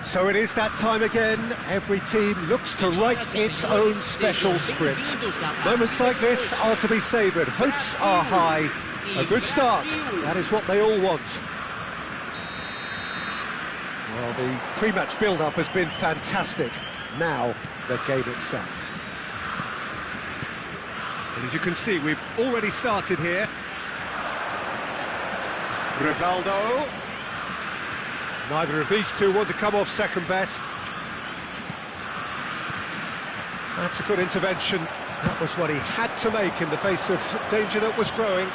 So it is that time again. Every team looks to write its own special script. Moments like this are to be savoured. Hopes are high. A good start. That is what they all want. Well, the pre-match build-up has been fantastic. Now, the game itself. And as you can see, we've already started here. Rivaldo. Neither of these two want to come off second best. That's a good intervention. That was what he had to make in the face of danger that was growing.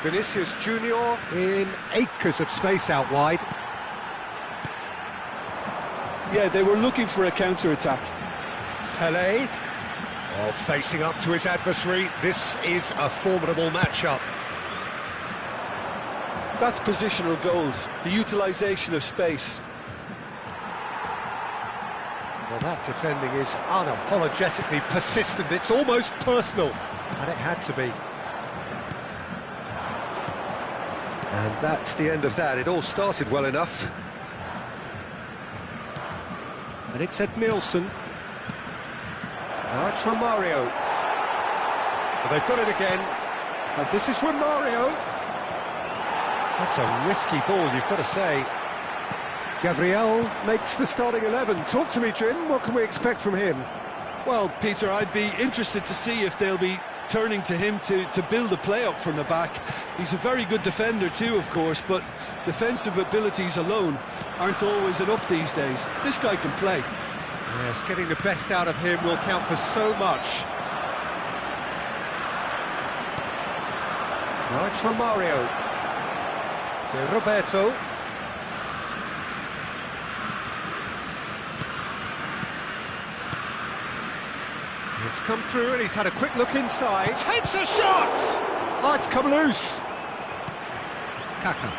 Vinicius Junior in acres of space out wide. Yeah, they were looking for a counter-attack. Pelé, facing up to his adversary. This is a formidable matchup. That's positional gold, the utilisation of space. Well, that defending is unapologetically persistent. It's almost personal, and it had to be. And that's the end of that. It all started well enough. And it's Edmilson. Now it's Romario. Well, they've got it again. And this is Romario. That's a risky ball, you've got to say. Gabriel makes the starting 11. Talk to me, Jim. What can we expect from him? Well, Peter, I'd be interested to see if they'll be turning to him to build a play up from the back. He's a very good defender too, of course, but defensive abilities alone aren't always enough these days. This guy can play. Yes, getting the best out of him will count for so much. Now it's Romario. To Roberto. It's come through and he's had a quick look inside. Takes a shot! Oh, it's come loose. Kaka.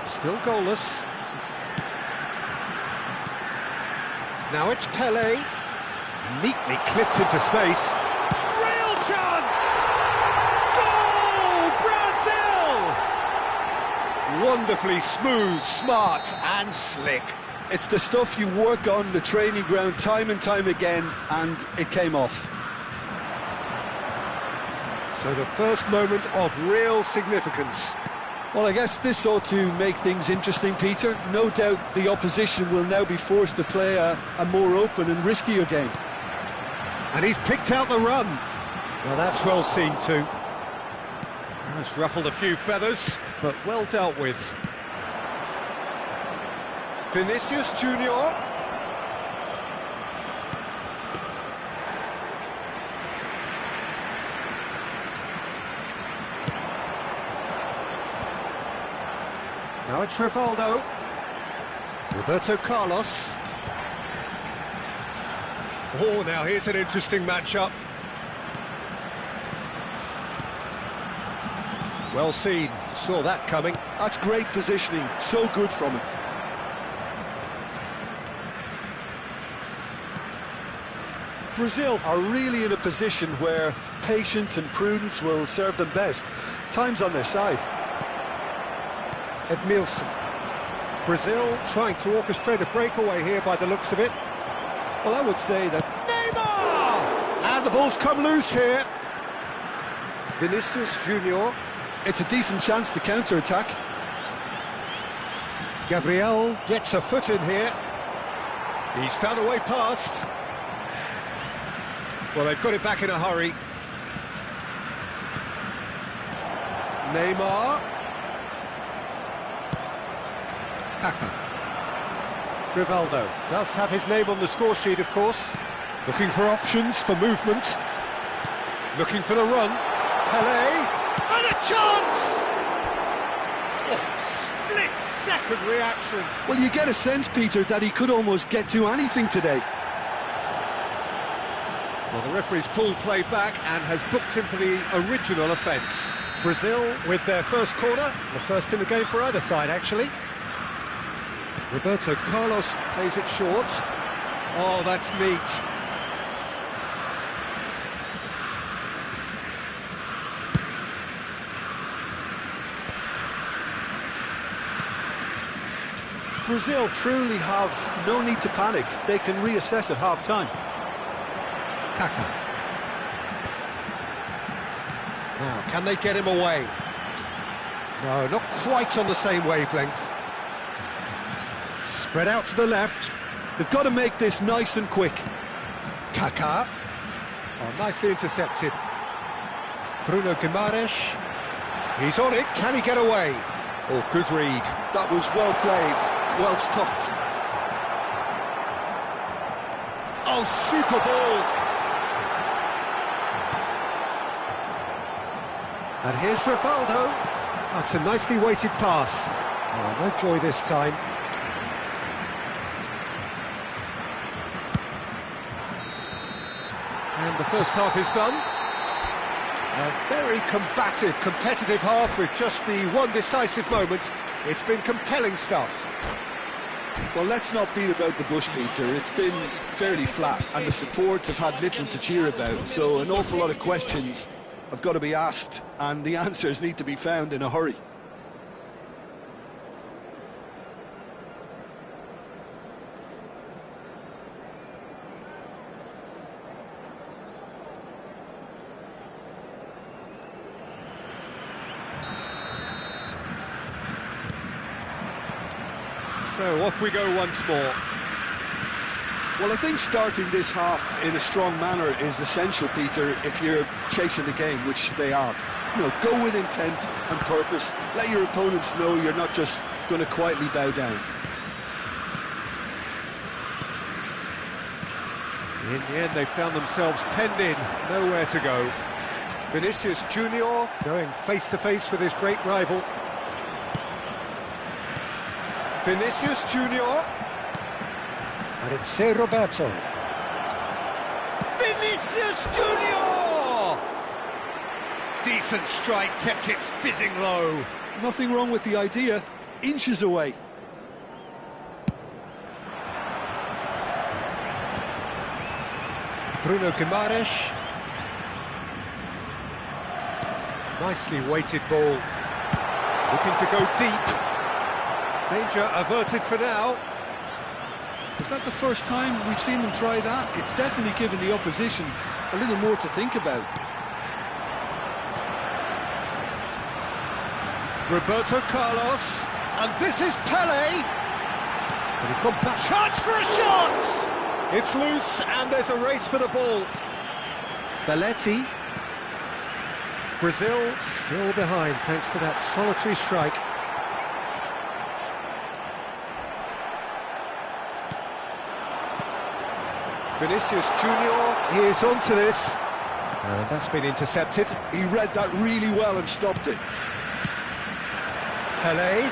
Still goalless. Now it's Pelé. Neatly clipped into space. Real chance! Wonderfully smooth, smart and slick. It's the stuff you work on the training ground time and time again, and it came off. So the first moment of real significance. Well, I guess this ought to make things interesting, Peter. No doubt the opposition will now be forced to play a more open and riskier game. And he's picked out the run. Well, that's well seen too. It's ruffled a few feathers, but well dealt with. Vinicius Junior. Now it's Rivaldo. Roberto Carlos. Oh, now here's an interesting matchup. Well seen, saw that coming. That's great positioning, so good from him. Brazil are really in a position where patience and prudence will serve them best. Time's on their side. Edmilson. Brazil trying to orchestrate a breakaway here by the looks of it. Well, I would say that... Neymar! And the ball's come loose here. Vinicius Junior. It's a decent chance to counter-attack. Gabriel gets a foot in here. He's found a way past. Well, they've got it back in a hurry. Neymar. Kaka. Rivaldo does have his name on the score sheet, of course. Looking for options, for movement. Looking for the run. Pelé. And a chance! Oh, split-second reaction. Well, you get a sense, Peter, that he could almost get to anything today. Well, the referee's pulled play back and has booked him for the original offence. Brazil with their first corner, the first in the game for either side, actually. Roberto Carlos plays it short. Oh, that's neat. Brazil truly have no need to panic. They can reassess at half-time. Kaka. Now, can they get him away? No, not quite on the same wavelength. Spread out to the left. They've got to make this nice and quick. Kaka. Oh, nicely intercepted. Bruno Guimaraes. He's on it. Can he get away? Oh, good read. That was well played, well stopped. Oh, super ball. And here's Rivaldo. That's a nicely weighted pass. Oh, no joy this time. And the first half is done. A very combative, competitive half with just the one decisive moment. It's been compelling stuff. Well, let's not beat about the bush, Peter. It's been fairly flat, and the support have had little to cheer about, so an awful lot of questions have got to be asked, and the answers need to be found in a hurry. So off we go once more. Well, I think starting this half in a strong manner is essential, Peter, if you're chasing the game, which they are. You know, go with intent and purpose. Let your opponents know you're not just going to quietly bow down. In the end, they found themselves penned in, nowhere to go. Vinicius Junior going face-to-face with his great rival. Vinicius Junior. And it's Ser Roberto. Vinicius Junior! Decent strike, kept it fizzing low. Nothing wrong with the idea. Inches away. Bruno Guimaraes. Nicely weighted ball. Looking to go deep. Danger averted for now. Is that the first time we've seen them try that? It's definitely given the opposition a little more to think about. Roberto Carlos, and this is Pelé. But he's gone back. Chance for a shot! It's loose, and there's a race for the ball. Belletti. Brazil still behind, thanks to that solitary strike. Vinicius Junior is onto this. And that's been intercepted. He read that really well and stopped it. Pelé.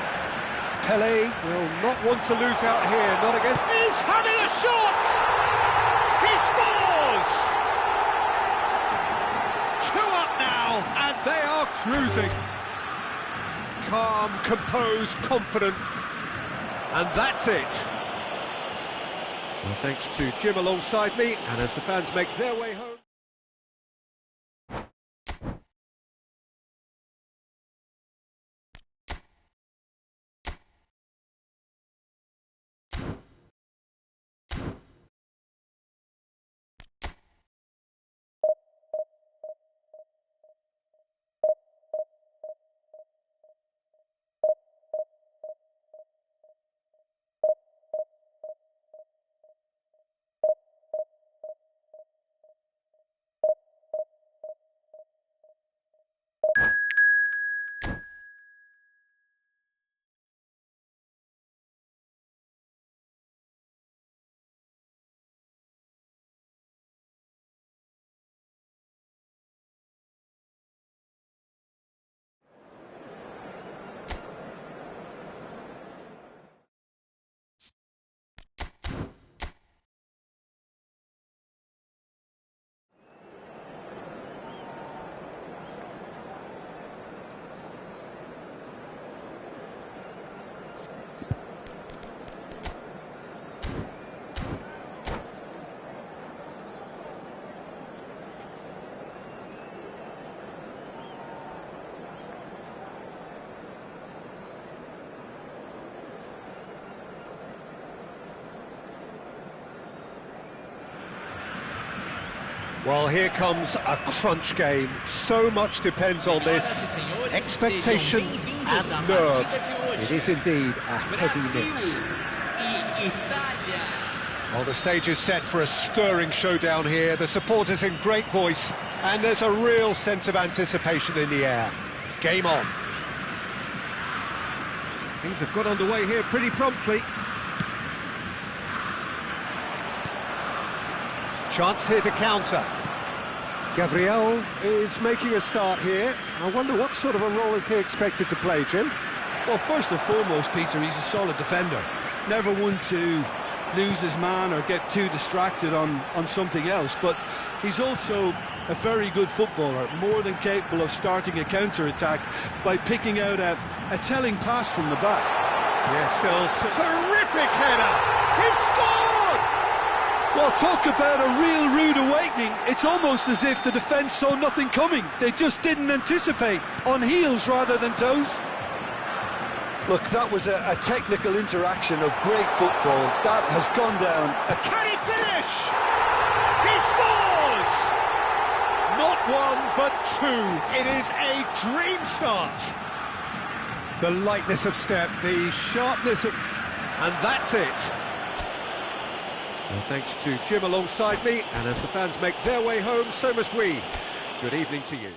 Pelé will not want to lose out here, not against... He's having a shot! He scores! 2 up now, and they are cruising. Calm, composed, confident. And that's it. Well, thanks to Jim alongside me, and as the fans make their way home... Well, here comes a crunch game. So much depends on this. Expectation and nerve. It is indeed a heady mix. Well, the stage is set for a stirring showdown here. The supporters in great voice, and there's a real sense of anticipation in the air. Game on. Things have got underway here pretty promptly. Chance here to counter. Gabriel is making a start here. I wonder what sort of a role is he expected to play, Jim? Well, first and foremost, Peter, he's a solid defender. Never one to lose his man or get too distracted on something else, but he's also a very good footballer, more than capable of starting a counter-attack by picking out a telling pass from the back. Yeah, still terrific header! He scored! Well, talk about a real rude awakening. It's almost as if the defence saw nothing coming. They just didn't anticipate, on heels rather than toes. Look, that was a technical interaction of great football. That has gone down. Can he finish? He scores! Not one, but two. It is a dream start. The lightness of step, the sharpness of... And that's it. Well, thanks to Jim alongside me, and as the fans make their way home, so must we. Good evening to you.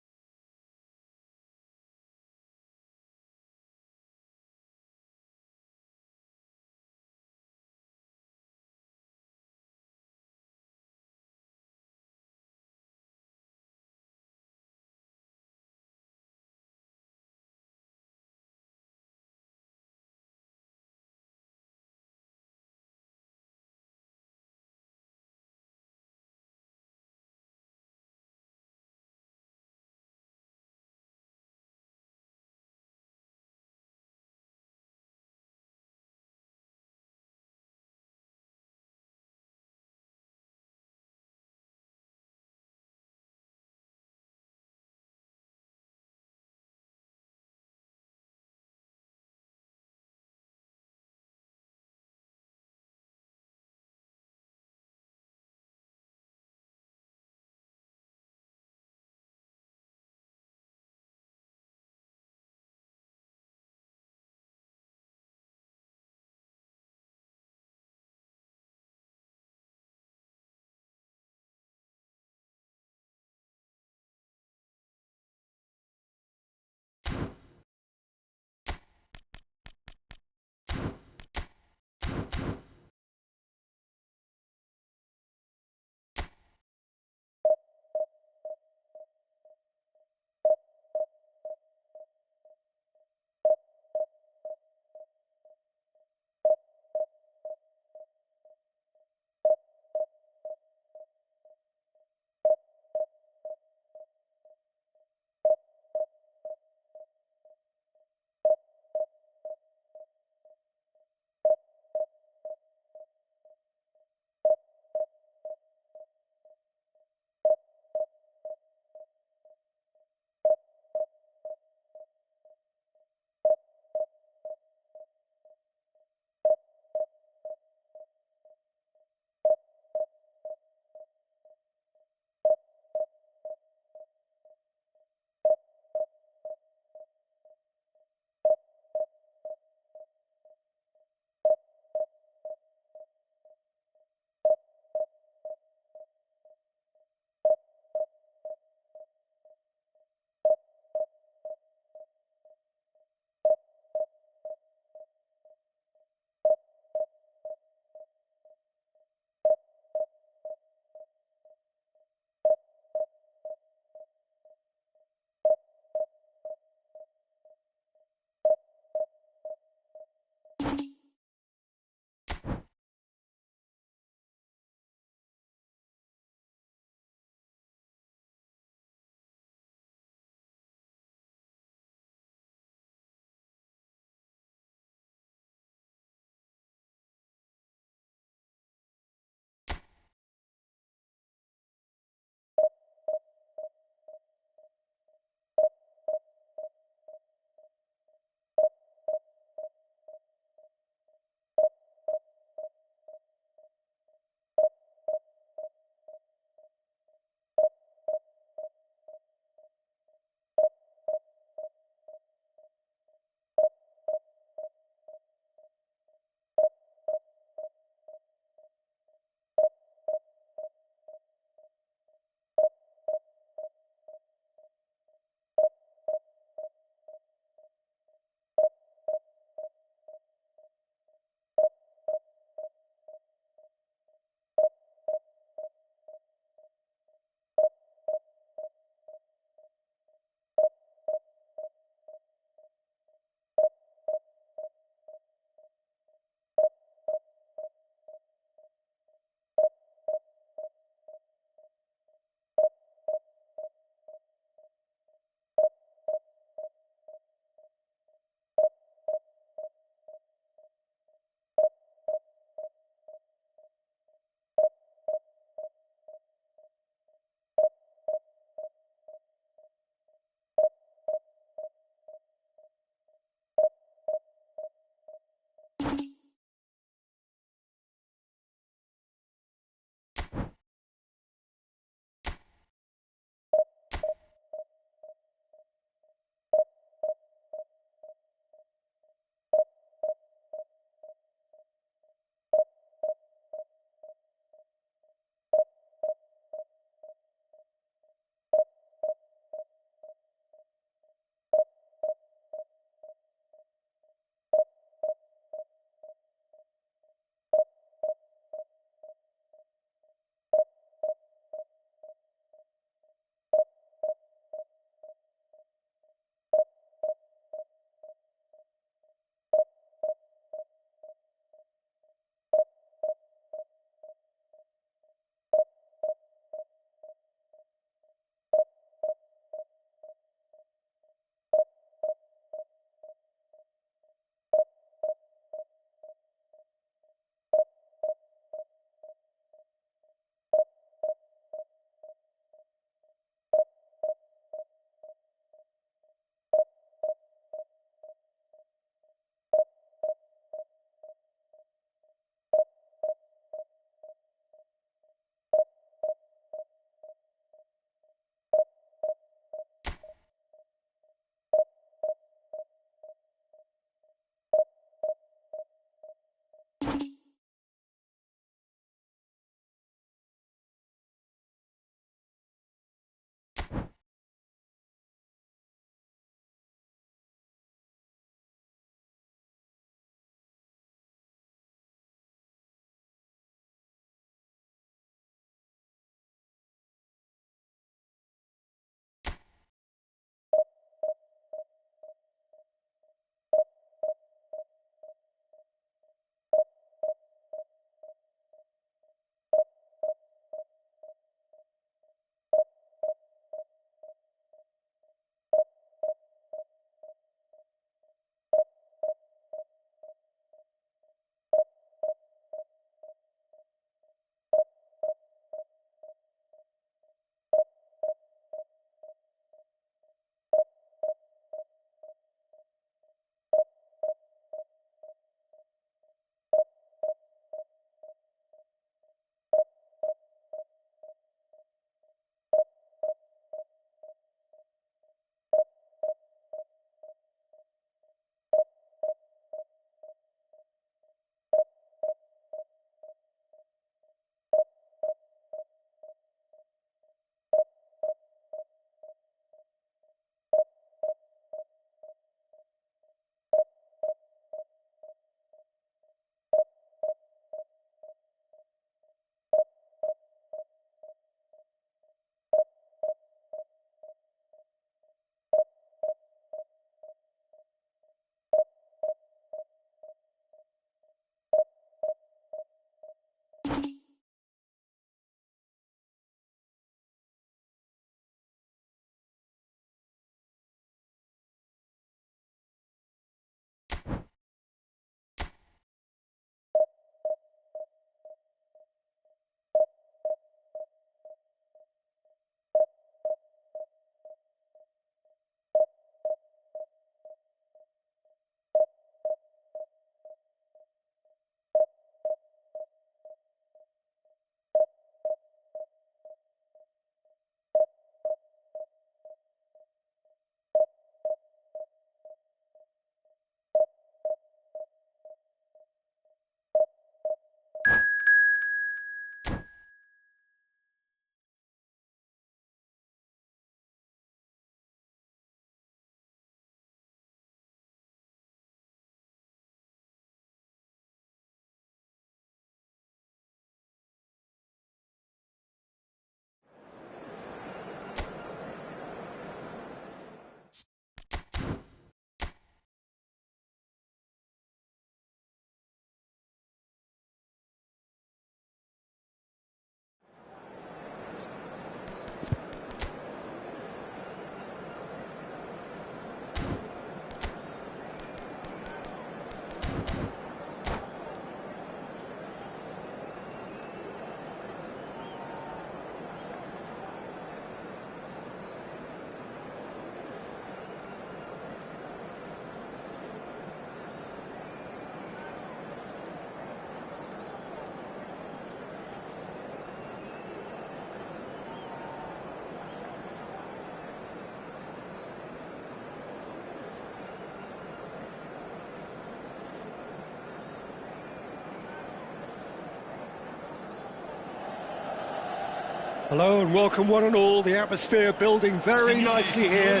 Hello and welcome one and all. The atmosphere building very nicely here.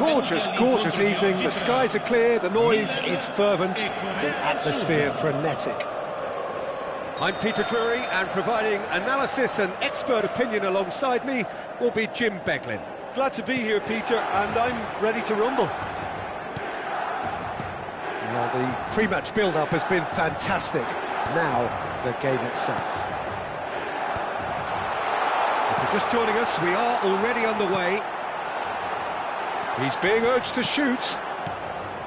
Gorgeous, gorgeous evening. The skies are clear, the noise is fervent, the atmosphere frenetic. I'm Peter Drury, and providing analysis and expert opinion alongside me will be Jim Beglin. Glad to be here, Peter, and I'm ready to rumble. Well, the pre-match build-up has been fantastic. Now, the game itself. If you're just joining us, we are already underway. He's being urged to shoot.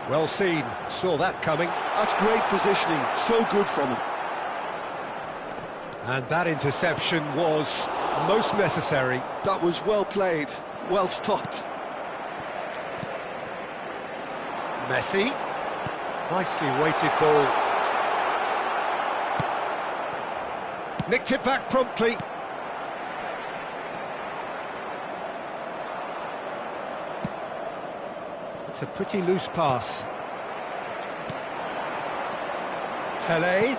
Well seen, saw that coming. That's great positioning, so good from him. And that interception was most necessary. That was well played, well stopped. Messi. Nicely weighted ball. Nicked it back promptly. It's a pretty loose pass. Pele.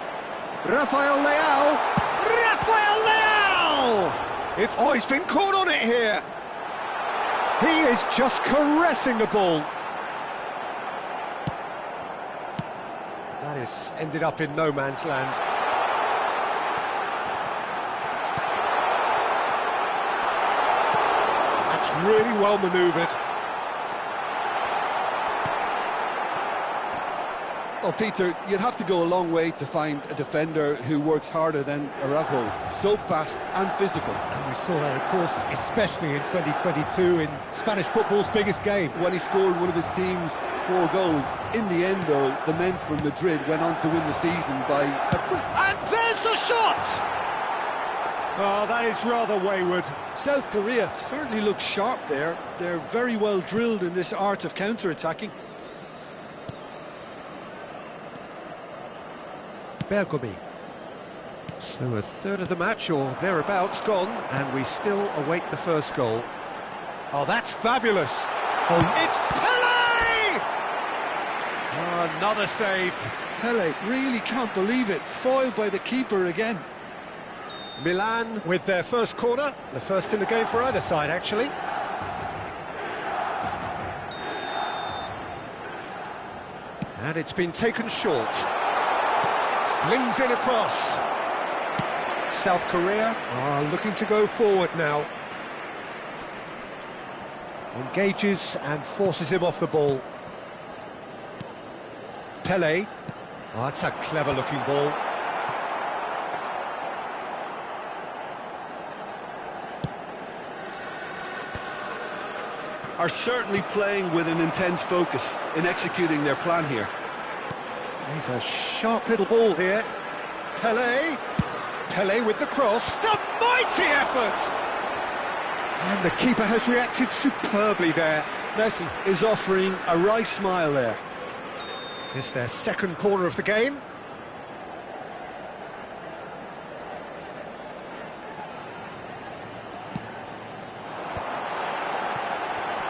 Rafael Leao. Rafael Leao! He's been caught on it here. He is just caressing the ball. That has ended up in no man's land. That's really well manoeuvred. Well, Peter, you'd have to go a long way to find a defender who works harder than Araujo. So fast and physical. And we saw that, of course, especially in 2022 in Spanish football's biggest game. When he scored one of his team's 4 goals. In the end, though, the men from Madrid went on to win the season by... And there's the shot! Oh, that is rather wayward. South Korea certainly looks sharp there. They're very well drilled in this art of counter-attacking. Bergomi. So a third of the match, or thereabouts, gone, and we still await the first goal. Oh, that's fabulous! Oh, it's Pele! Oh, another save. Pele really can't believe it, foiled by the keeper again. Milan with their first corner, the first in the game for either side, actually. And it's been taken short. Flings in across. South Korea are looking to go forward now. Engages and forces him off the ball. Pele. Oh, that's a clever-looking ball. Are certainly playing with an intense focus in executing their plan here. He's a sharp little ball here. Pele. Pele with the cross. It's a mighty effort! And the keeper has reacted superbly there. Messi is offering a wry smile there. It's their second corner of the game.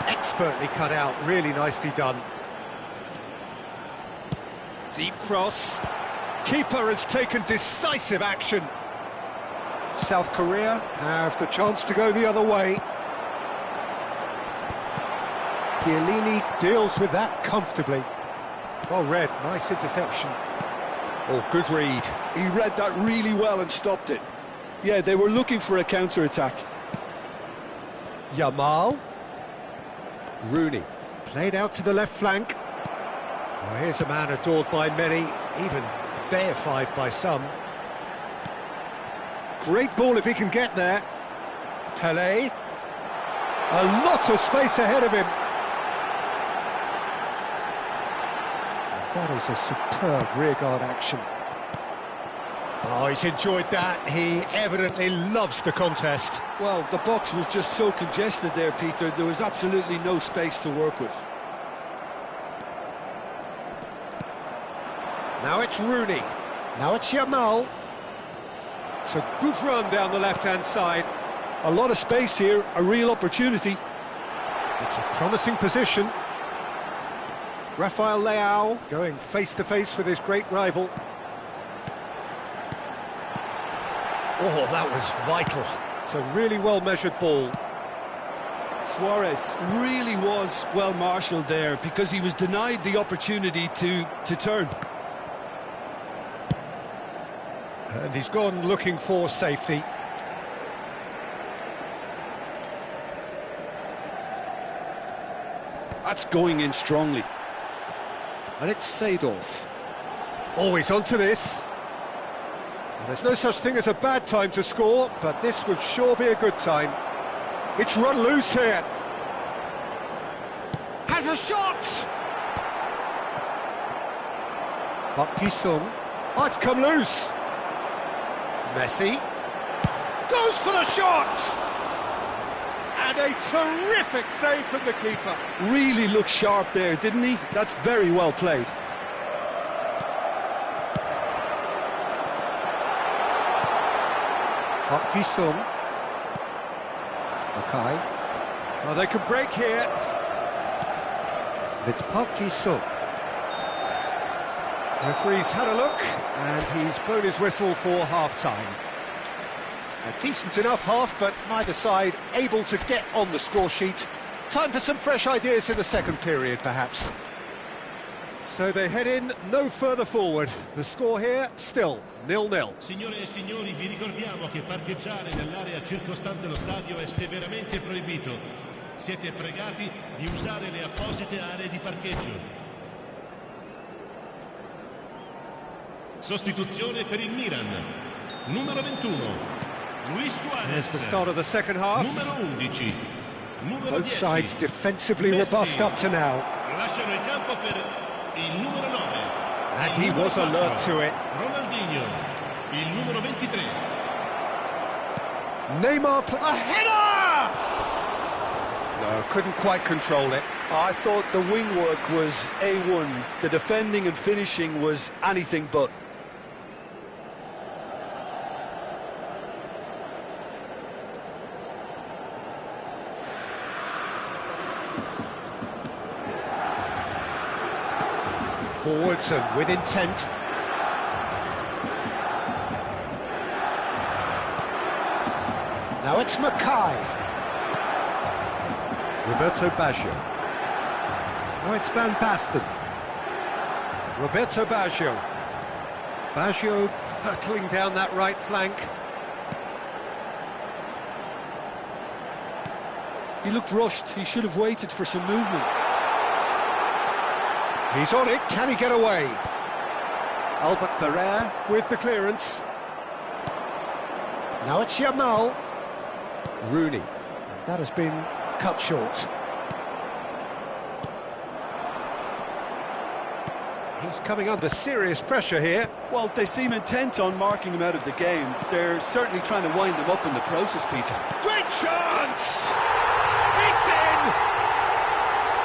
Expertly cut out, really nicely done. Deep cross. Keeper has taken decisive action. South Korea have the chance to go the other way. Chiellini deals with that comfortably. Well read, nice interception. Oh, good read. He read that really well and stopped it. Yeah, they were looking for a counter-attack. Yamal. Rooney, played out to the left flank. Well, here's a man adored by many, even deified by some. Great ball if he can get there. Pele. A lot of space ahead of him. That is a superb rearguard action. Oh, he's enjoyed that. He evidently loves the contest. Well, the box was just so congested there, Peter. There was absolutely no space to work with. Now it's Rooney. Now it's Yamal. It's a good run down the left-hand side. A lot of space here, a real opportunity. It's a promising position. Rafael Leao going face-to-face with his great rival. Oh, that was vital. It's a really well-measured ball. Suarez really was well marshalled there because he was denied the opportunity to turn. And he's gone looking for safety. That's going in strongly. And it's Seedorf. Always onto this. And there's no such thing as a bad time to score, but this would sure be a good time. It's run loose here. Has a shot! Park Ji-sung. Oh, it's come loose. Messi. Goes for the shot! And a terrific save from the keeper. Really looked sharp there, didn't he? That's very well played. Park Ji-sung. Okay. Well, they could break here. It's Park Ji-sung. The referee's had a look, and he's blown his whistle for half-time. A decent enough half, but neither side able to get on the score sheet. Time for some fresh ideas in the second period, perhaps. So they head in no further forward. The score here, still 0-0. Signore e signori, vi ricordiamo che parcheggiare nell'area circostante lo stadio è severamente proibito. Siete pregati di usare le apposite aree di parcheggio. Sostituzione per il Milan. Numero 21. Luis Suarez. There's the start of the second half. Numero 11. Numero Both 10. sides defensively Messi. robust up to now. Lasciano il campo per il numero 9. And Il he numero was alert 4. to it. Ronaldinho. Il numero 23. Neymar, a header! No, couldn't quite control it. I thought the wing work was A1. The defending and finishing was anything but. Forwards and with intent. Now it's Mackay. Roberto Baggio. Now it's Van Basten. Roberto Baggio. Baggio hurtling down that right flank. He looked rushed. He should have waited for some movement. He's on it, can he get away? Albert Ferrer with the clearance. Now it's Yamal. Rooney, and that has been cut short. He's coming under serious pressure here. Well, they seem intent on marking him out of the game. They're certainly trying to wind him up in the process, Peter. Great chance! It's in!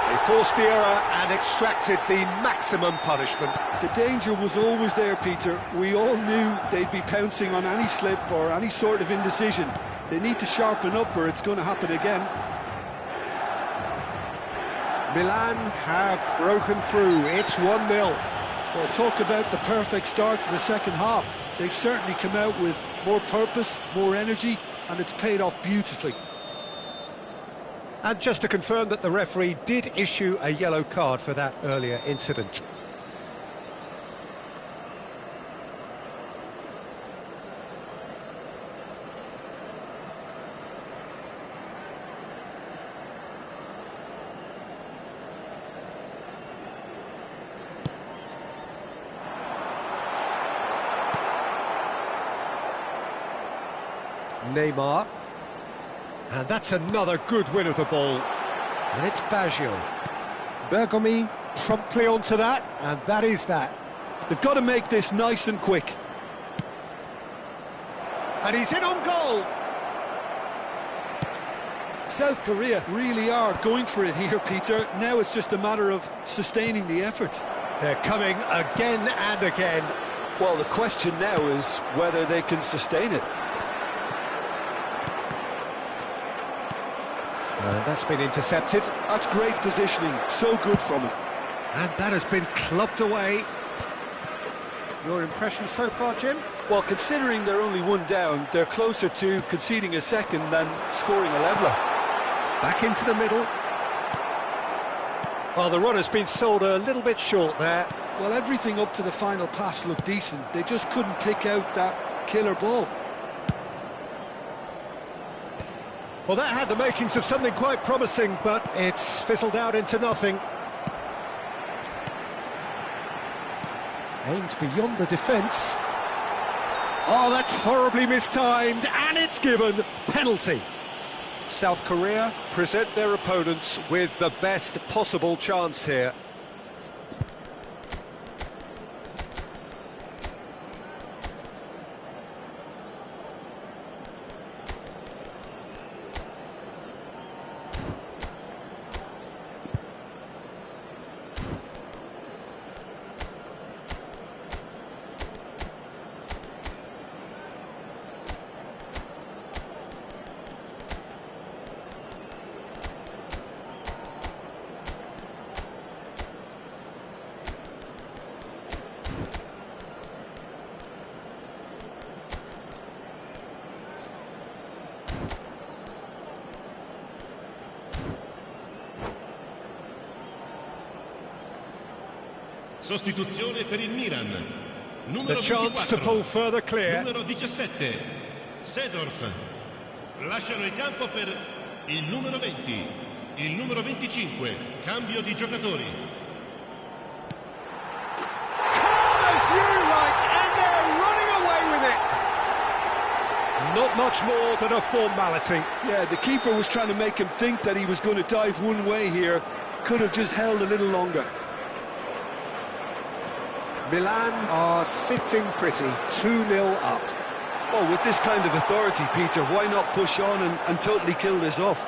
They forced the error and extracted the maximum punishment. The danger was always there, Peter. We all knew they'd be pouncing on any slip or any sort of indecision. They need to sharpen up or it's going to happen again. Milan have broken through. It's 1-0. Well, talk about the perfect start to the second half. They've certainly come out with more purpose, more energy, and it's paid off beautifully. And just to confirm that the referee did issue a yellow card for that earlier incident. Neymar. And that's another good win of the ball. And it's Baggio. Bergomi promptly onto that, and that is that. They've got to make this nice and quick. And he's in on goal. South Korea really are going for it here, Peter. Now it's just a matter of sustaining the effort. They're coming again and again. Well, the question now is whether they can sustain it. And that's been intercepted. That's great positioning, so good from him. And that has been clubbed away. Your impression so far, Jim? Well, considering they're only one down, they're closer to conceding a second than scoring a leveller. Back into the middle. Well, the run has been sold a little bit short there. Well, everything up to the final pass looked decent. They just couldn't pick out that killer ball. Well, that had the makings of something quite promising, but it's fizzled out into nothing. Aimed beyond the defence. Oh, that's horribly mistimed, and it's given. Penalty. South Korea present their opponents with the best possible chance here. Sostituzione per il Milan. Numero The chance 24, to pull further clear. numero 17, Seedorf. Lasciano il campo per il numero 20, il numero 25, cambio di giocatori. Calm as you like, and they're running away with it. Not much more than a formality. Yeah, the keeper was trying to make him think that he was going to dive one way here. Could have just held a little longer. Milan are sitting pretty, 2-0 up. Well, with this kind of authority, Peter, why not push on and totally kill this off?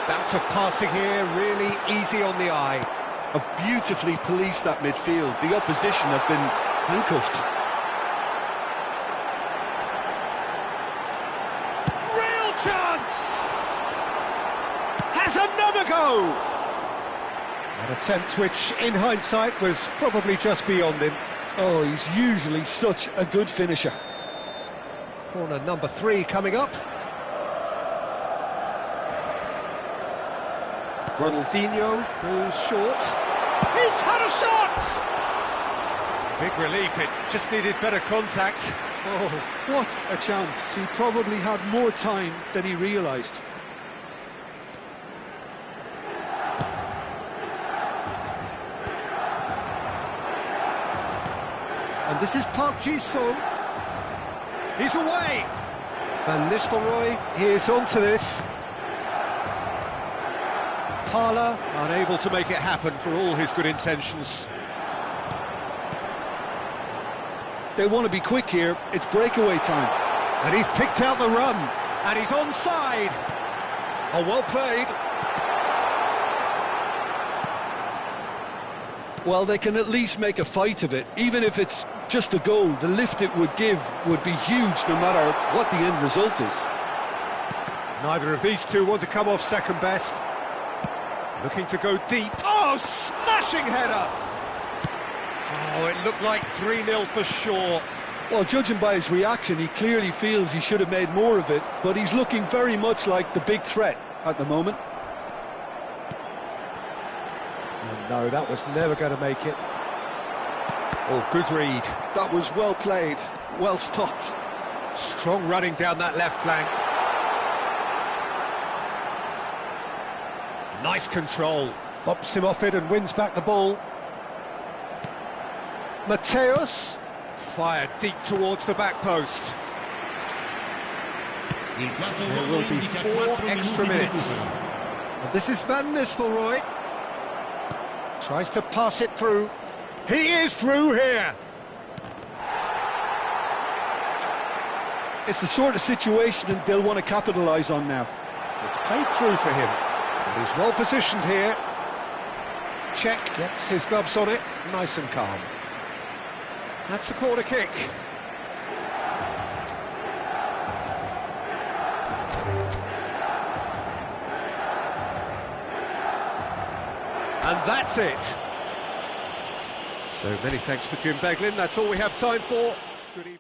Bout of passing here, really easy on the eye. Have beautifully policed that midfield. The opposition have been handcuffed. Real chance! Has another go! An attempt which, in hindsight, was probably just beyond him. Oh, he's usually such a good finisher. Corner number 3 coming up. Ronaldinho goes short. He's had a shot! Big relief, it just needed better contact. Oh, what a chance. He probably had more time than he realised. And this is Park Ji-sung. He's away. Van Nistelrooy is onto this. Parla unable to make it happen for all his good intentions. They want to be quick here. It's breakaway time. And he's picked out the run. And he's onside. Oh, well played. Well, they can at least make a fight of it. Even if it's just a goal, the lift it would give would be huge no matter what the end result is. Neither of these two want to come off second best. Looking to go deep. Oh, smashing header! Oh, it looked like 3-0 for sure. Well, judging by his reaction, he clearly feels he should have made more of it, but he's looking very much like the big threat at the moment. No, that was never going to make it. Oh, good read. That was well played, well stopped. Strong running down that left flank. Nice control. Bops him off it and wins back the ball. Mateus fired deep towards the back post. There will be 4 extra minutes. And this is Van Nistelrooy. Tries to pass it through. He is through here. It's the sort of situation that they'll want to capitalise on now. It's played through for him. And he's well positioned here. Check, gets his gloves on it, nice and calm. That's a corner kick. And that's it. So many thanks to Jim Beglin. That's all we have time for. Good evening.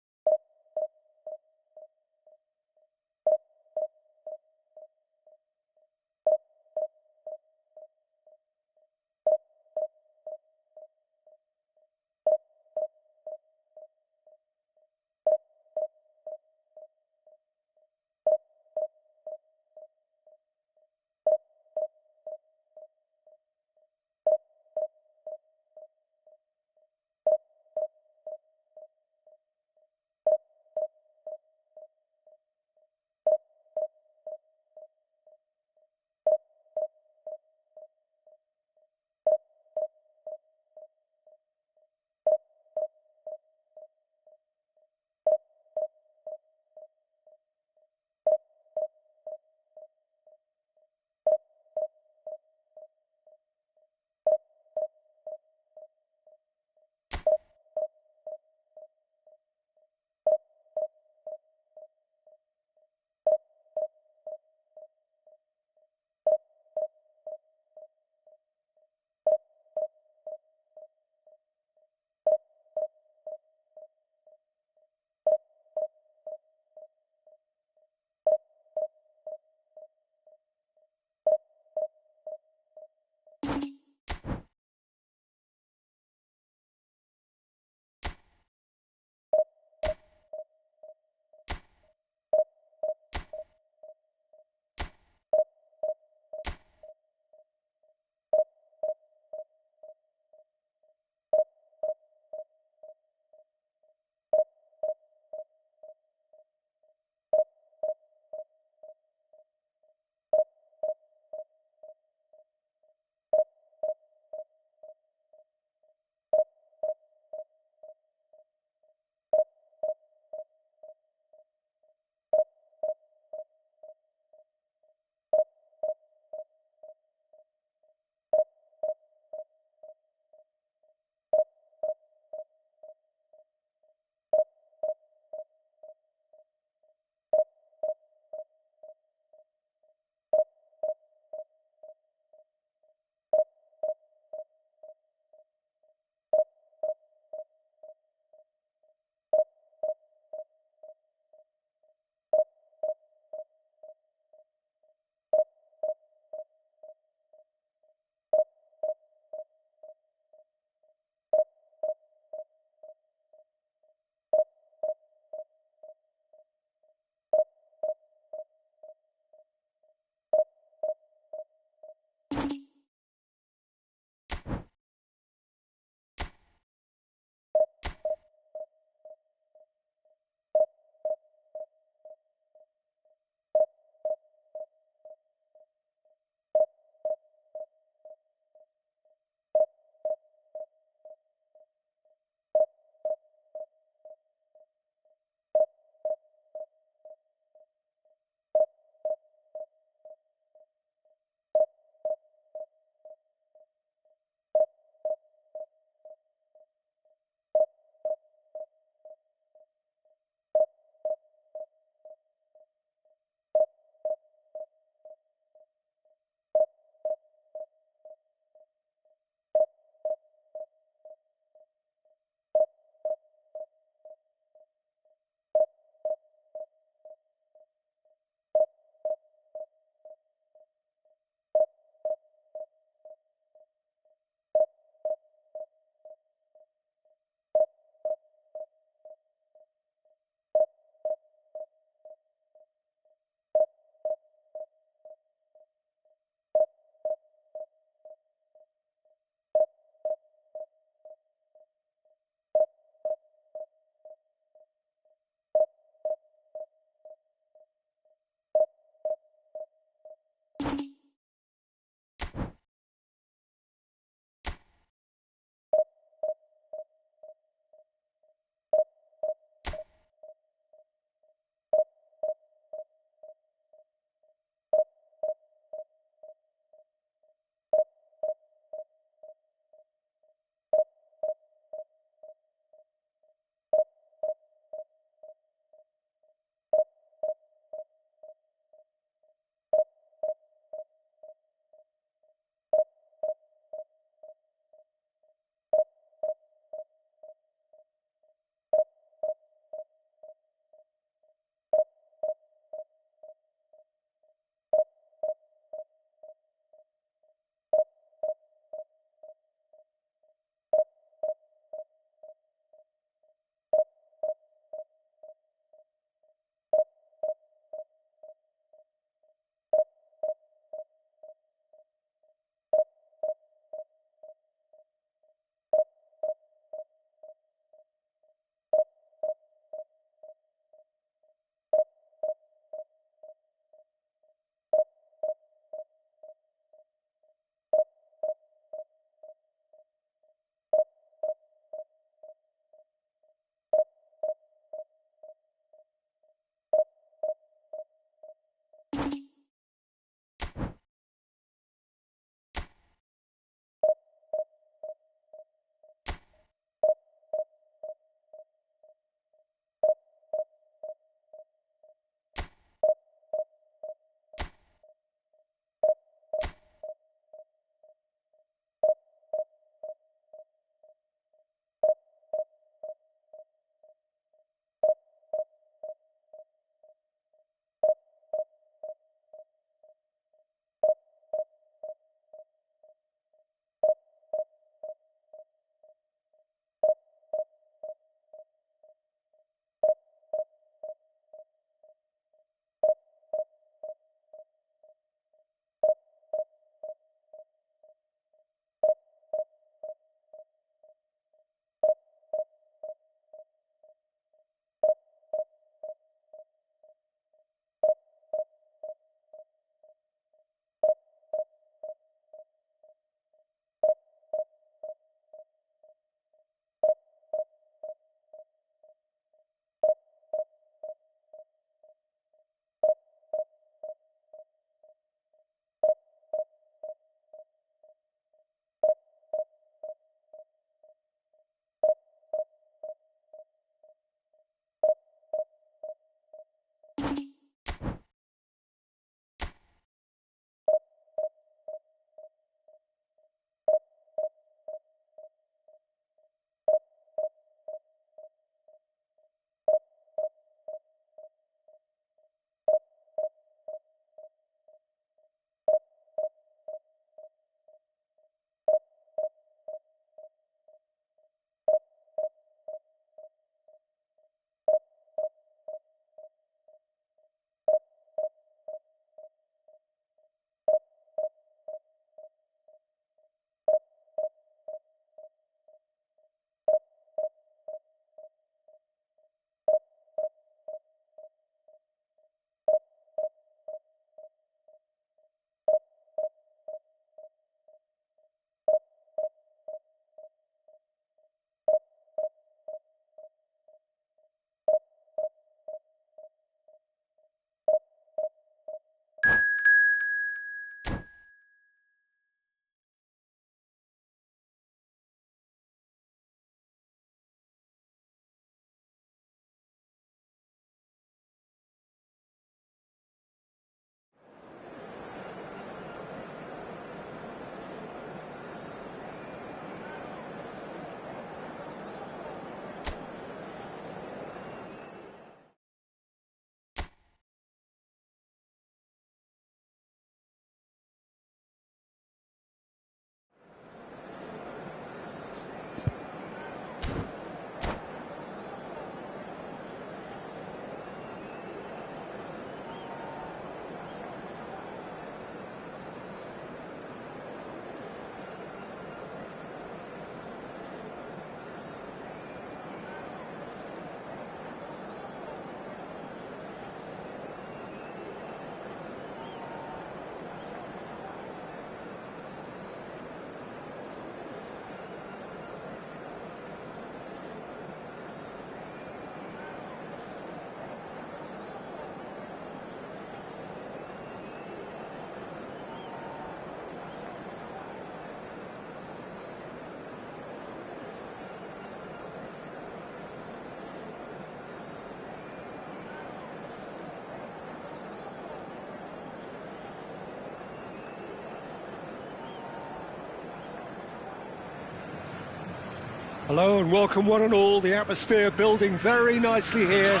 Hello and welcome one and all. The atmosphere building very nicely here.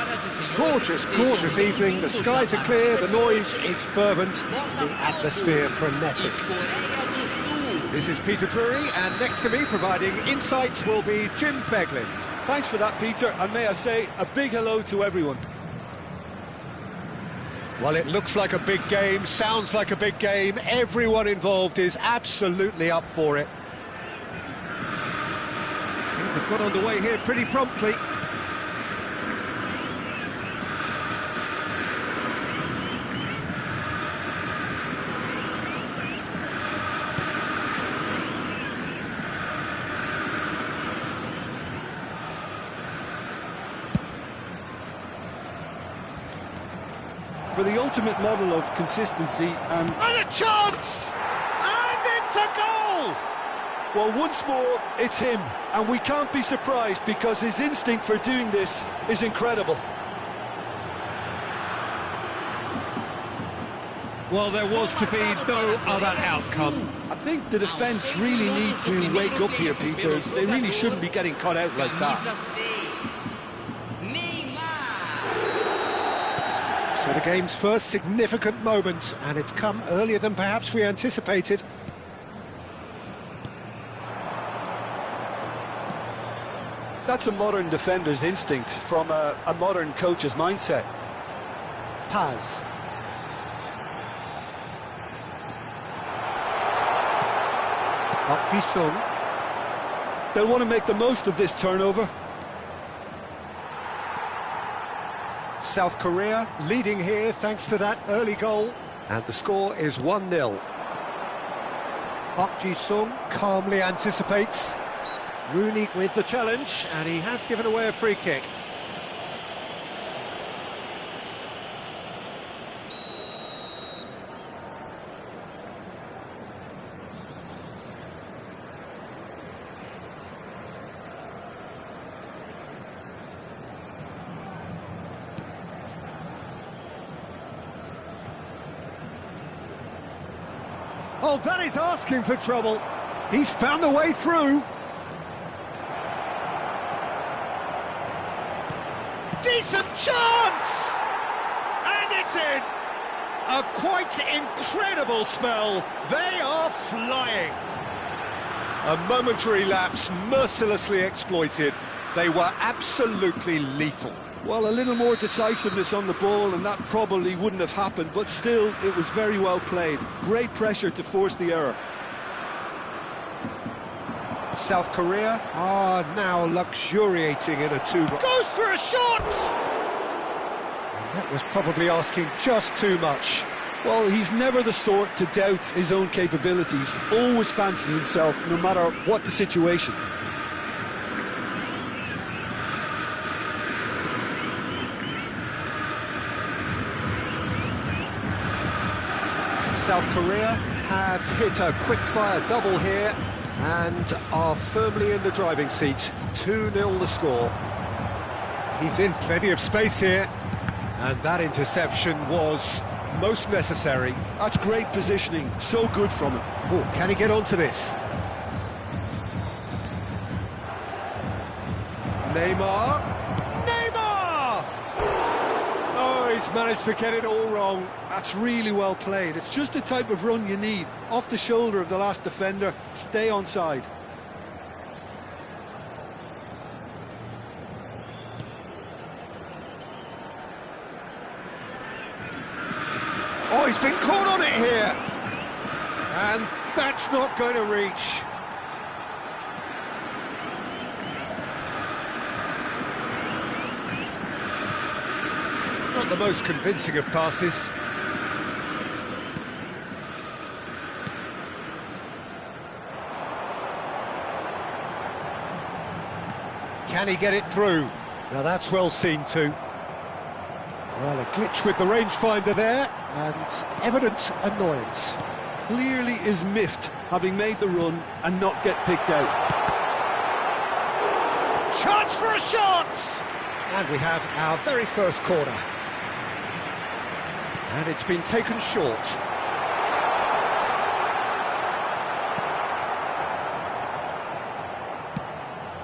Gorgeous, gorgeous evening. The skies are clear, the noise is fervent, the atmosphere frenetic. This is Peter Drury, and next to me providing insights will be Jim Beglin. Thanks for that, Peter, and may I say a big hello to everyone. Well, it looks like a big game, sounds like a big game. Everyone involved is absolutely up for it. Things have got underway here pretty promptly. For the ultimate model of consistency and a chance! And it's a goal! well, once more, it's him, and we can't be surprised because his instinct for doing this is incredible. Well, there was to be no other outcome. I think the defence really need to wake up here, Peter. They really shouldn't be getting caught out like that. So the game's first significant moment, and it's come earlier than perhaps we anticipated. That's a modern defender's instinct from a modern coach's mindset. Paz. Sung. They'll want to make the most of this turnover. South Korea leading here thanks to that early goal. And the score is 1-0. Sung calmly anticipates. Rooney with the challenge, and he has given away a free kick. Oh, that is asking for trouble. He's found a way through. Decent chance! And it's in! A quite incredible spell. They are flying. A momentary lapse mercilessly exploited. They were absolutely lethal. Well, a little more decisiveness on the ball and that probably wouldn't have happened, but still, it was very well played. Great pressure to force the error. South Korea are now luxuriating in a two-goal. Goes for a shot! And that was probably asking just too much. Well, he's never the sort to doubt his own capabilities. Always fancies himself, no matter what the situation. South Korea have hit a quick-fire double here and are firmly in the driving seat. 2-0 the score. He's in plenty of space here, and that interception was most necessary. That's great positioning, so good from him. Oh, can he get onto this? Neymar! Neymar! Oh, he's managed to get it all wrong. That's really well played. It's just the type of run you need. Off the shoulder of the last defender, stay onside. been caught on it here. And that's not going to reach. Not the most convincing of passes. Can he get it through? Now that's well seen too. Well, a glitch with the rangefinder there, and evident annoyance. Clearly is miffed, having made the run and not get picked out. Chance for a shot! And we have our very first corner. And it's been taken short.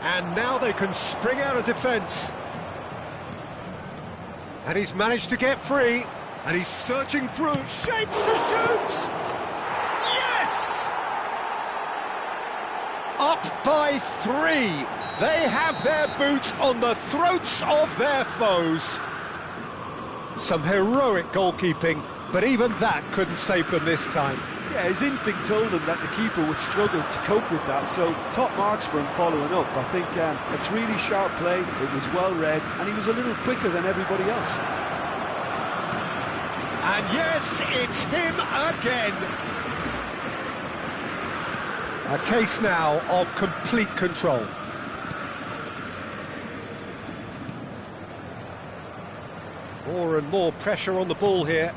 And now they can spring out of defence. And he's managed to get free. And he's searching through. Shapes to shoot! Yes! Up by 3. They have their boot on the throats of their foes. Some heroic goalkeeping, but even that couldn't save them this time. Yeah, his instinct told him that the keeper would struggle to cope with that, so top marks for him following up. I think it's really sharp play, it was well read, and he was a little quicker than everybody else. And yes, it's him again. A case now of complete control. More and more pressure on the ball here.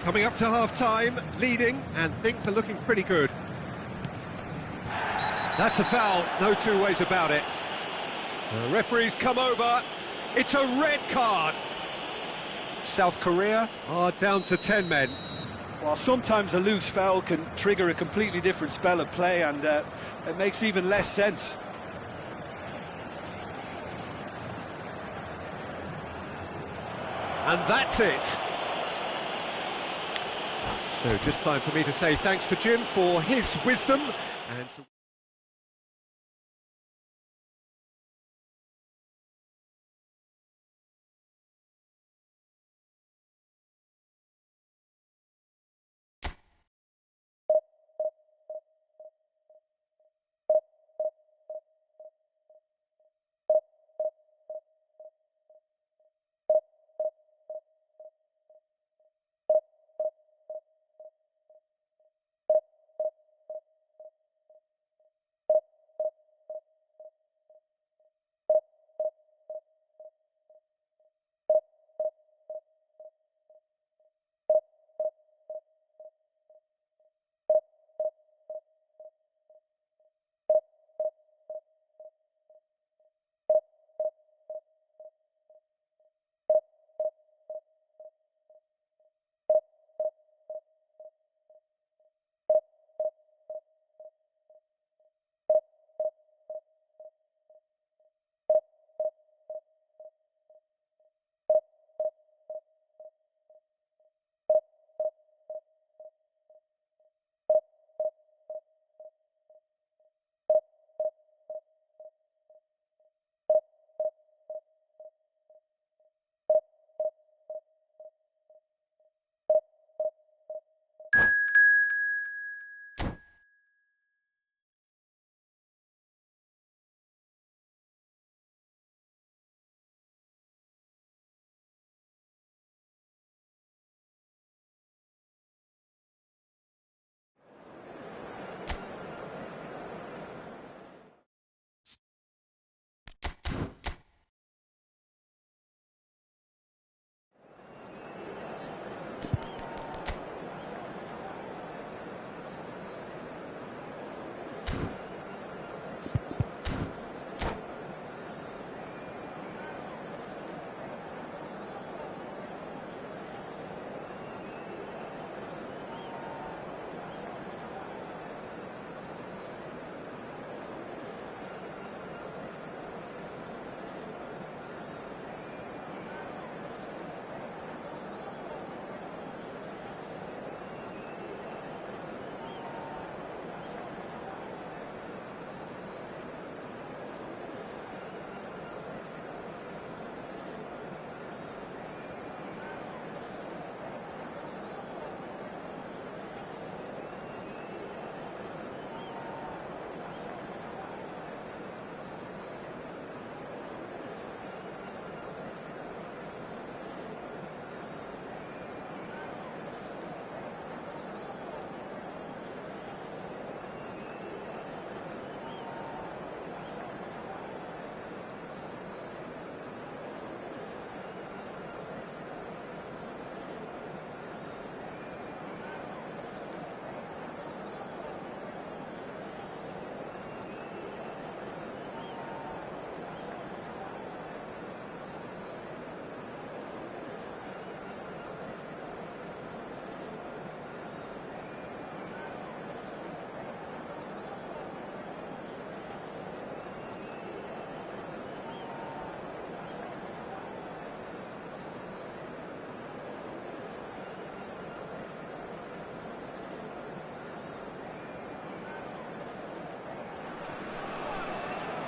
Coming up to half-time, leading, and things are looking pretty good. That's a foul, no two ways about it. The referee's come over, it's a red card. South Korea are down to 10 men. Well, sometimes a loose foul can trigger a completely different spell of play, and it makes even less sense. And that's it. So just time for me to say thanks to Jim for his wisdom and to...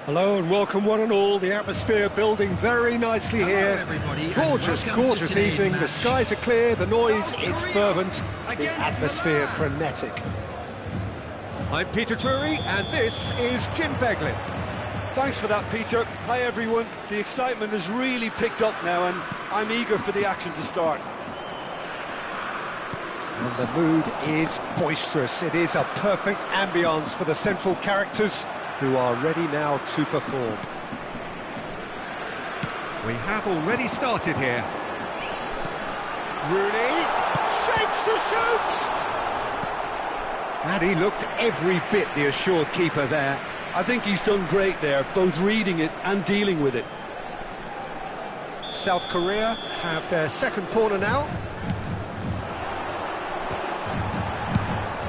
Hello and welcome one and all. The atmosphere building very nicely here. Gorgeous, gorgeous evening. The skies are clear, the noise is fervent, the atmosphere frenetic. I'm Peter Drury and this is Jim Beglin. Thanks for that, Peter. Hi, everyone. The excitement has really picked up now and I'm eager for the action to start. And the mood is boisterous. It is a perfect ambience for the central characters who are ready now to perform. We have already started here. Rooney shapes to shoot! And he looked every bit the assured keeper there. I think he's done great there, both reading it and dealing with it. South Korea have their second corner now.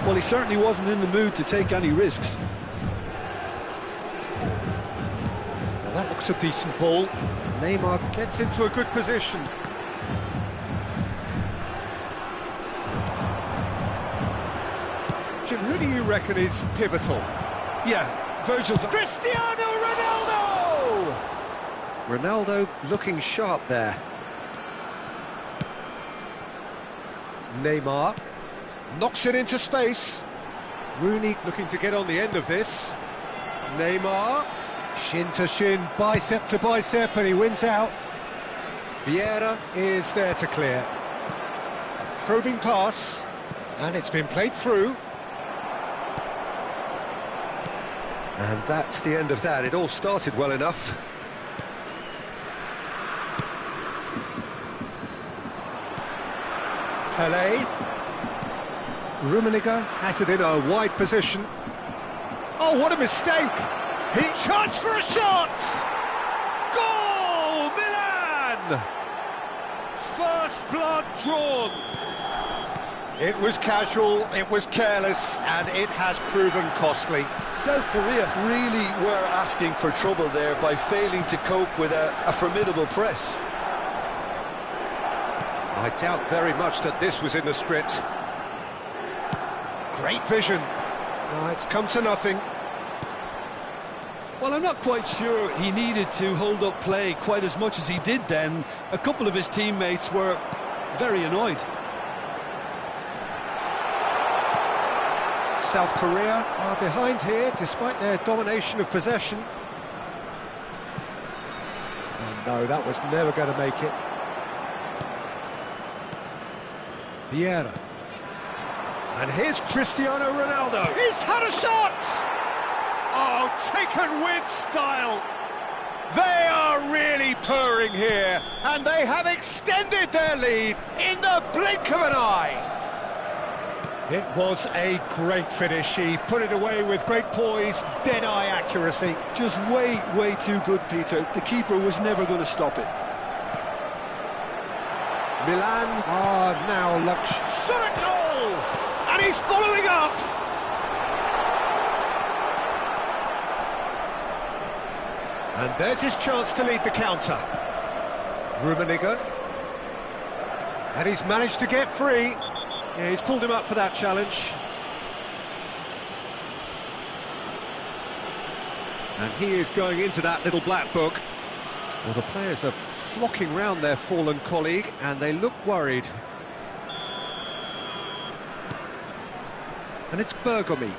Well, he certainly wasn't in the mood to take any risks. Now that looks a decent ball. Neymar gets into a good position. Jim, who do you reckon is pivotal? Yeah, Virgil... Cristiano Ronaldo! Ronaldo looking sharp there. Neymar knocks it into space. Rooney looking to get on the end of this. Neymar, shin to shin, bicep to bicep, and he wins out. Vieira is there to clear. A probing pass, and it's been played through. And that's the end of that. It all started well enough. Pelé. Rummenigge has it in a wide position. Oh, what a mistake! He charged for a shot! Goal! Milan! First blood drawn. It was casual, it was careless, and it has proven costly. South Korea really were asking for trouble there by failing to cope with a formidable press. I doubt very much that this was in the script. Great vision. Oh, it's come to nothing. Well, I'm not quite sure he needed to hold up play quite as much as he did then. A couple of his teammates were very annoyed. South Korea are behind here despite their domination of possession. Oh no, that was never going to make it. Vieira. And here's Cristiano Ronaldo. He's had a shot! Oh, taken with style. They are really purring here, and they have extended their lead in the blink of an eye. It was a great finish. He put it away with great poise, dead-eye accuracy. Just way too good, Peter. The keeper was never going to stop it. Milan are now shot at goal! And he's following up! And there's his chance to lead the counter. Rummenigge. And he's managed to get free. Yeah, he's pulled him up for that challenge. And he is going into that little black book. Well, the players are flocking round their fallen colleague, and they look worried. And it's Bergomi.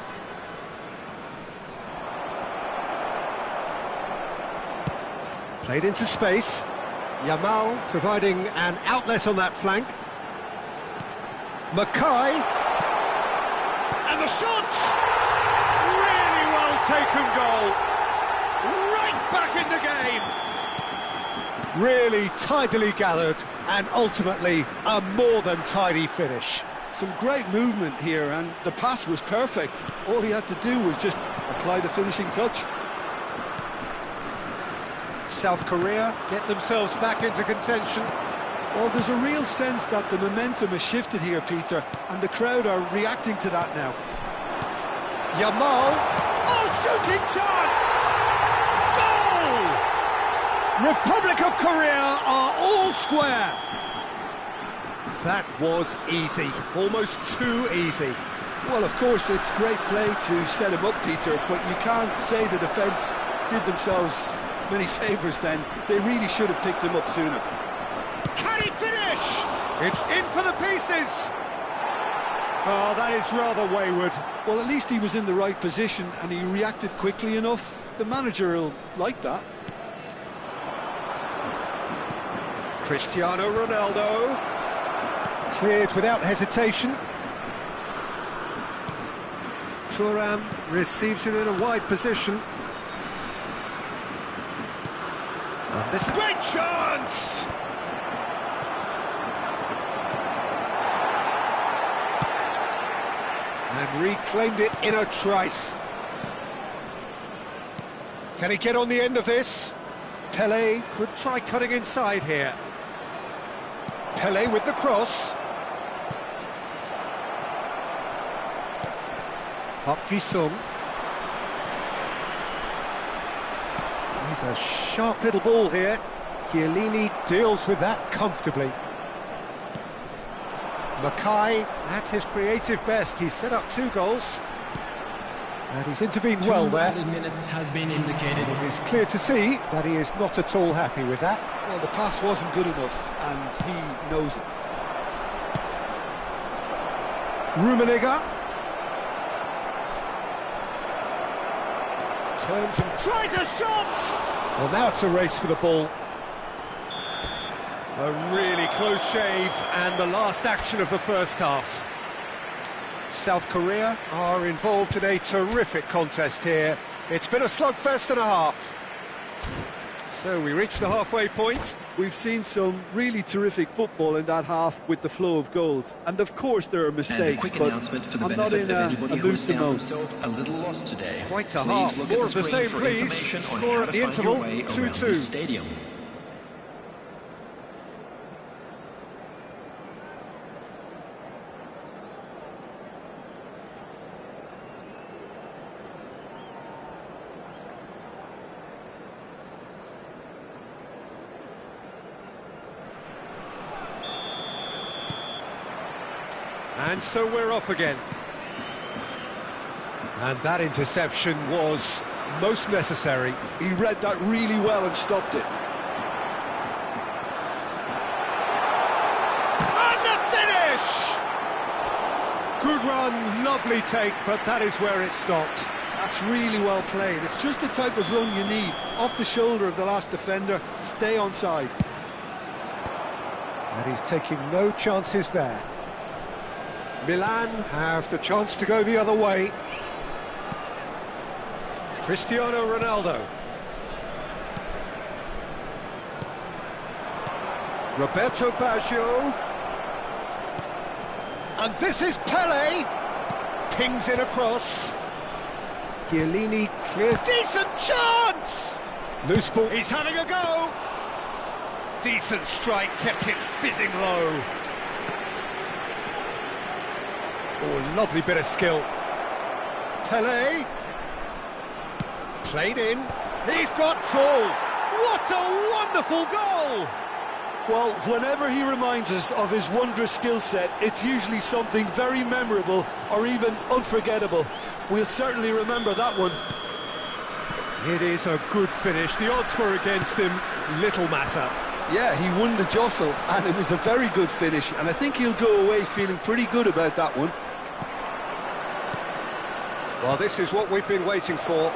Played into space. Yamal providing an outlet on that flank. Mackay. And the shot! Really well taken goal. Right back in the game. Really tidily gathered, and ultimately a more than tidy finish. Some great movement here, and the pass was perfect. All he had to do was just apply the finishing touch. South Korea get themselves back into contention. Well, there's a real sense that the momentum has shifted here, Peter, and the crowd are reacting to that now. Yamal, oh, shooting chance! Goal! Republic of Korea are all square. That was easy, almost too easy. Well, of course, it's great play to set him up, Peter, but you can't say the defence did themselves many favours then. They really should have picked him up sooner. Can he finish? It's in for the pieces. Oh, that is rather wayward. Well, at least he was in the right position and he reacted quickly enough. The manager will like that. Cristiano Ronaldo. Cleared without hesitation. Thuram receives it in a wide position. And this is a great chance! And reclaimed it in a trice. Can he get on the end of this? Pelé could try cutting inside here. Pelé with the cross. Park Ji-sung. He's a sharp little ball here. Chiellini deals with that comfortably. Mackay at his creative best. He's set up 2 goals. And he's intervened well there. 2 minutes has been indicated. It's clear to see that he is not at all happy with that. Well, the pass wasn't good enough, and he knows it. Rummenigge. Turns and tries a shot! Well, now it's a race for the ball. A really close shave, and the last action of the first half. South Korea are involved in a terrific contest here. It's been a slugfest and a half. So we reach the halfway point. We've seen some really terrific football in that half with the flow of goals. And of course there are mistakes, but I'm not in a mood to moan. Quite a half. More of the same, please. Score at the interval, 2-2. And so we're off again. And that interception was most necessary. He read that really well and stopped it. And the finish! Good run, lovely take, but that is where it stopped. That's really well played. It's just the type of run you need. Off the shoulder of the last defender, stay onside. And he's taking no chances there. Milan have the chance to go the other way. Cristiano Ronaldo. Roberto Baggio. And this is Pelé. Pings in across. Chiellini clears. Decent chance! Loose ball. He's having a go. Decent strike, kept it fizzing low. Oh, lovely bit of skill. Pelé. Played in. He's got full. What a wonderful goal! Well, whenever he reminds us of his wondrous skill set, it's usually something very memorable or even unforgettable. We'll certainly remember that one. It is a good finish. The odds were against him. Little matter. Yeah, he won the jostle, and it was a very good finish, and I think he'll go away feeling pretty good about that one. Well, this is what we've been waiting for.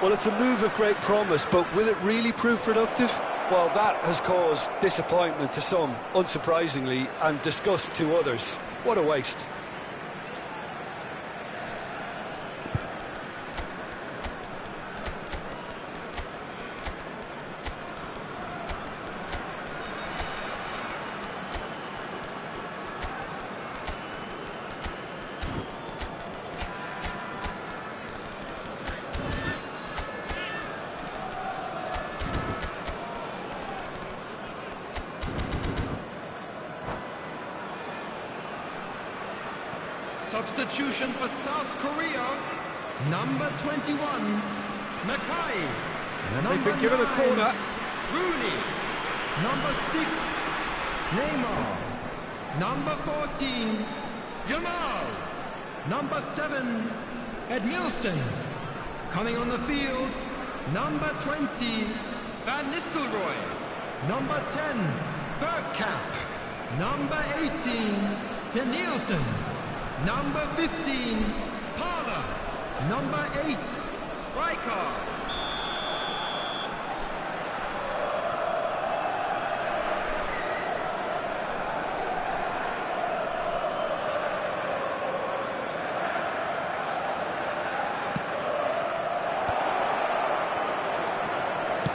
Well, it's a move of great promise, but will it really prove productive? Well, that has caused disappointment to some, unsurprisingly, and disgust to others. What a waste. Substitution for South Korea, number 21, Mackay. And they've been given a corner. Rooney. Number 6, Neymar. Number 14, Yamal. Number 7, Edmilson. Coming on the field, Number 20, Van Nistelrooy. Number 10, Bergkamp. Number 18, De Nielsen. Number 15, Parler. Number 8, Rijkaard.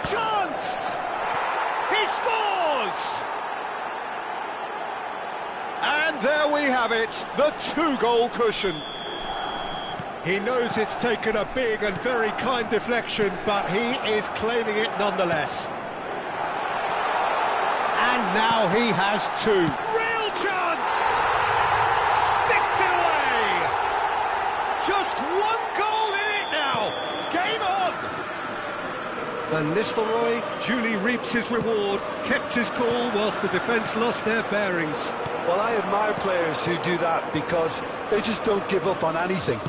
Chance! He scores! And there we have it, the two-goal cushion. He knows it's taken a big and very kind deflection, but he is claiming it nonetheless. And now he has two. Real chance! Sticks it away! Just one goal in it now! Game on! Van Nistelrooy duly reaps his reward, kept his cool whilst the defence lost their bearings. Well, I admire players who do that because they just don't give up on anything.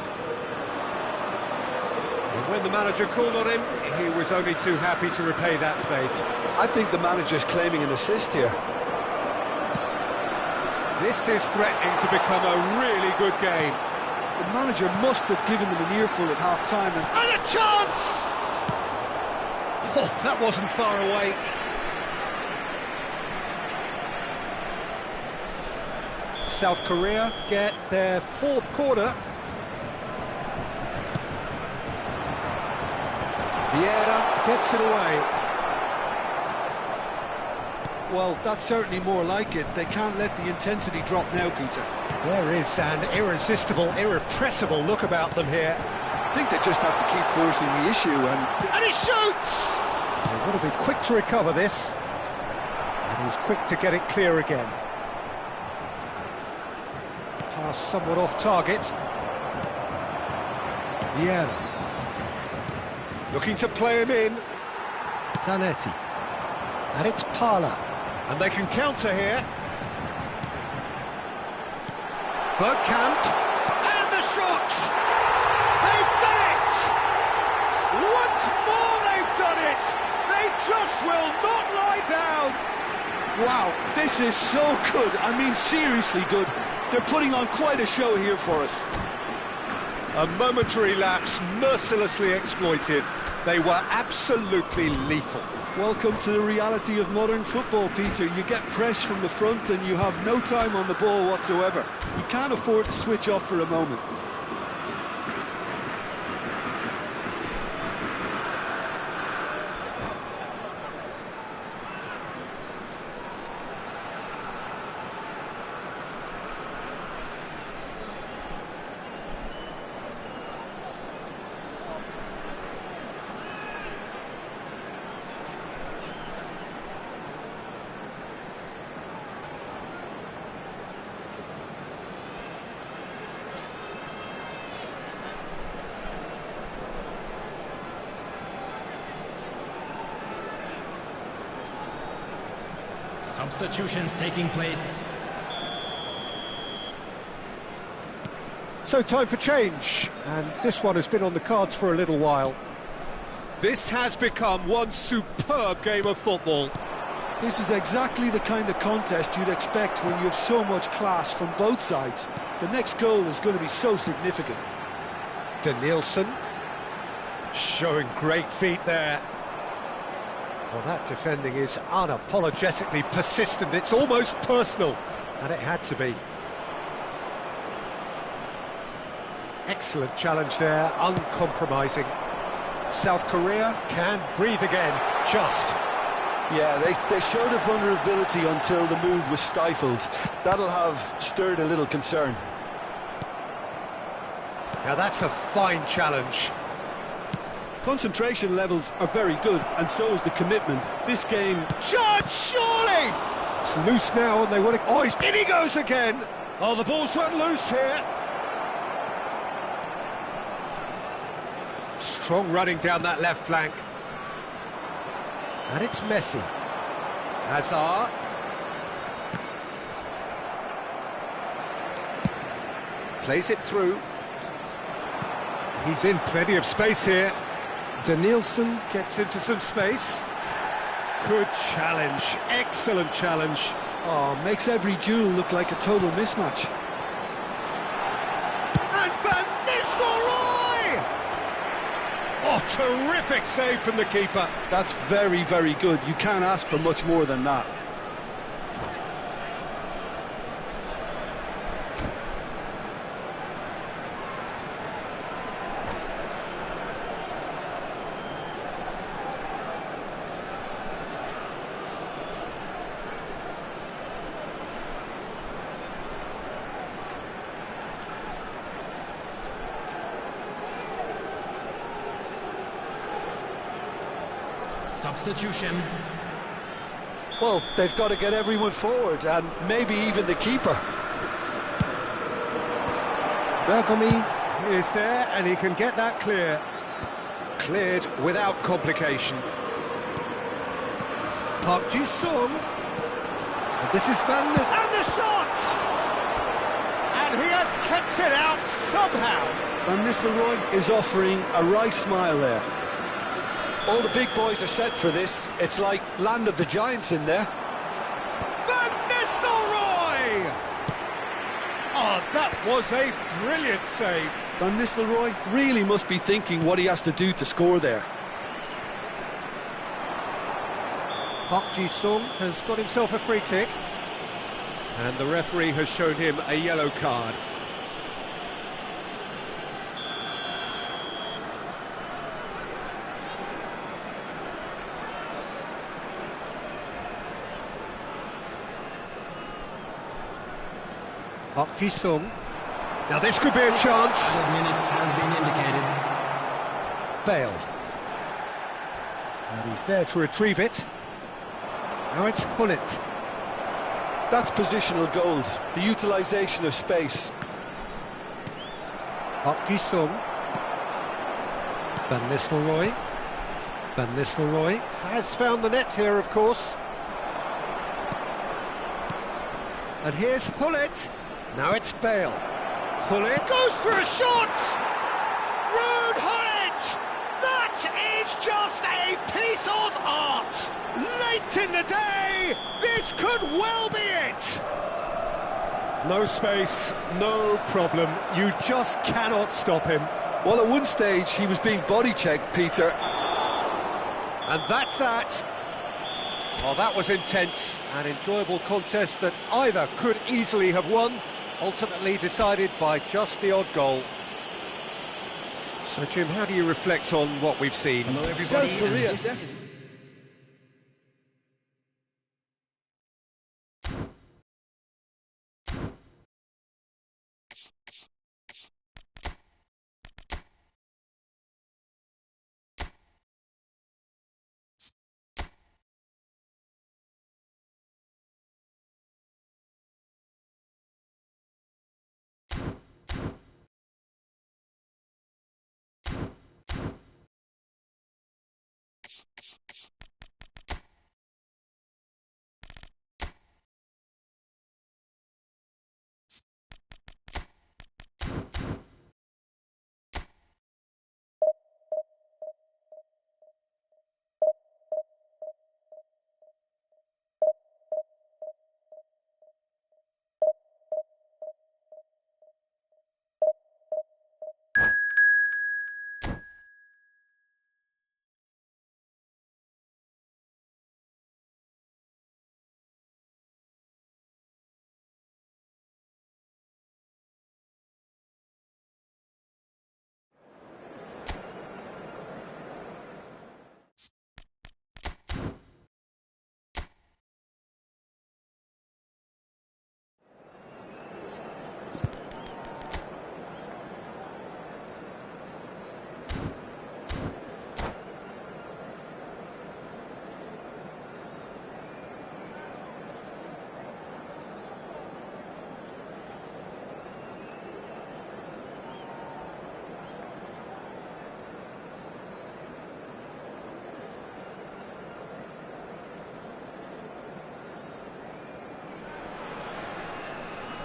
And when the manager called on him, he was only too happy to repay that faith. I think the manager's claiming an assist here. This is threatening to become a really good game. The manager must have given them an earful at half-time. And a chance! Oh, that wasn't far away. South Korea get their fourth corner. Vieira gets it away. Well, that's certainly more like it. They can't let the intensity drop now, Peter. There is an irresistible, irrepressible look about them here. I think they just have to keep forcing the issue And he shoots! They've got to be quick to recover this. And he's quick to get it clear again. Pass somewhat off target. Vieira. Looking to play him in. Zanetti. And it's Parler. And they can counter here. Bergkamp. And the shot! They've done it! Once more they've done it! They just will not lie down! Wow, this is so good. I mean, seriously good. They're putting on quite a show here for us. A momentary lapse mercilessly exploited. They were absolutely lethal. Welcome to the reality of modern football, Peter. You get press from the front and you have no time on the ball whatsoever. You can't afford to switch off for a moment. Substitutions taking place. So time for change, and this one has been on the cards for a little while. This has become one superb game of football. This is exactly the kind of contest you'd expect when you have so much class from both sides. The next goal is going to be so significant. De Nielsen showing great feet there. Well, that defending is unapologetically persistent. It's almost personal, and it had to be. Excellent challenge there, uncompromising. South Korea can breathe again, just. Yeah, they showed a vulnerability until the move was stifled. That'll have stirred a little concern. Now that's a fine challenge. Concentration levels are very good, and so is the commitment. This game... Shot, surely! It's loose now, and they want to... Oh, in he goes again! Oh, the ball's run loose here. Strong running down that left flank. And it's Messi. Hazard. Plays it through. He's in plenty of space here. Danielson gets into some space. Good challenge, excellent challenge. Oh, makes every duel look like a total mismatch. And Van Nistelrooy! Oh, terrific save from the keeper. That's very, very good. You can't ask for much more than that. Substitution. Well, they've got to get everyone forward, and maybe even the keeper. Bergomi is there, and he can get that clear. Cleared without complication. Park Ji-sung. And this is Van Nistelrooy. And the shot! And he has kept it out somehow. Van Nistelrooy is offering a right smile there. All the big boys are set for this. It's like land of the giants in there. Van Nistelrooy! Oh, that was a brilliant save. Van Nistelrooy really must be thinking what he has to do to score there. Park Ji-sung has got himself a free kick. And the referee has shown him a yellow card. Park Ji-sung. Now this could be a chance. 12 minutes has been indicated. Bale. And he's there to retrieve it. Now it's Hullet. That's positional gold, the utilisation of space. Park Ji-sung. Van Nistelrooy. Van Nistelrooy has found the net here, of course. And here's Hullet. Now it's Bale. Hullet goes for a shot! Ruud Hullet! That is just a piece of art! Late in the day, this could well be it! No space, no problem. You just cannot stop him. Well, at one stage, he was being body-checked, Peter. And that's that. Well, that was intense, an enjoyable contest that either could easily have won, ultimately decided by just the odd goal. So, Jim, how do you reflect on what we've seen? Hello, everybody. South and Korea, this is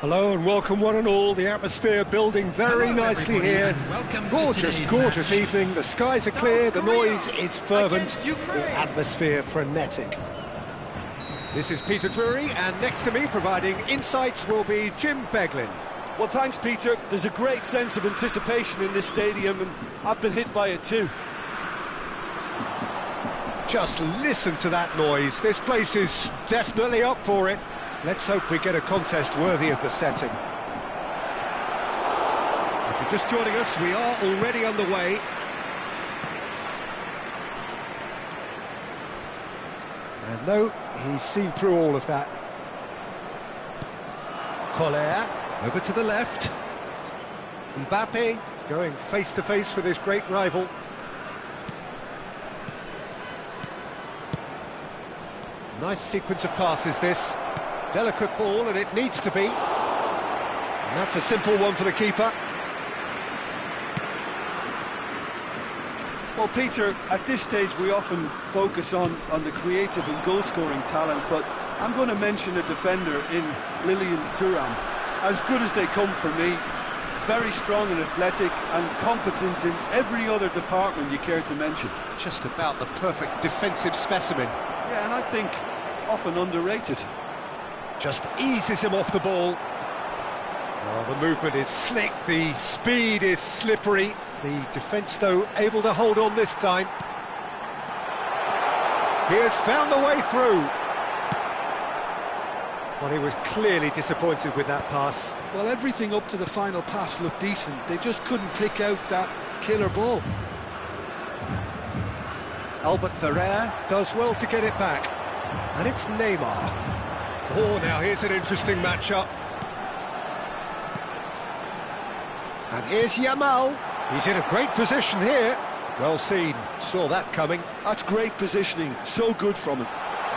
Hello and welcome one and all. The atmosphere building very nicely here. Gorgeous, gorgeous evening. The skies are clear, the noise is fervent, the atmosphere frenetic. This is Peter Drury, and next to me providing insights will be Jim Beglin. Well, thanks, Peter. There's a great sense of anticipation in this stadium, and I've been hit by it too. Just listen to that noise. This place is definitely up for it. Let's hope we get a contest worthy of the setting. If you're just joining us, we are already underway. And no, he's seen through all of that. Collier, over to the left. Mbappe going face-to-face with his great rival. Nice sequence of passes, this. Delicate ball, and it needs to be. And that's a simple one for the keeper. Well, Peter, at this stage we often focus on the creative and goal-scoring talent, but I'm going to mention a defender in Lilian Thuram. As good as they come for me, very strong and athletic and competent in every other department you care to mention. Just about the perfect defensive specimen. Yeah, and I think often underrated. Just eases him off the ball. Oh, the movement is slick, the speed is slippery. The defence, though, able to hold on this time. He has found the way through. Well, he was clearly disappointed with that pass. Well, everything up to the final pass looked decent. They just couldn't pick out that killer ball. Albert Ferrer does well to get it back. And it's Neymar. Oh, now here's an interesting matchup. And here's Yamal. He's in a great position here. Well seen, saw that coming. That's great positioning, so good from him.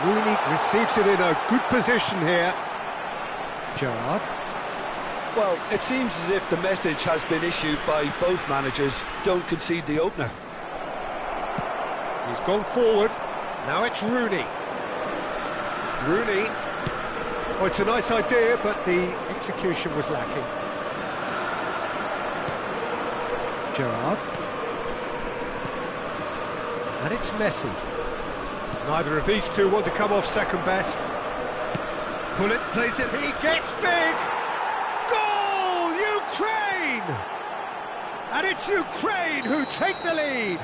Rooney receives it in a good position here. Gerrard. Well, it seems as if the message has been issued by both managers: don't concede the opener. He's gone forward. Now it's Rooney. Rooney. Oh, it's a nice idea, but the execution was lacking. Gerrard. And it's Messi. Neither of these two want to come off second best. Pullet plays it, he gets big! Goal! Ukraine! And it's Ukraine who take the lead!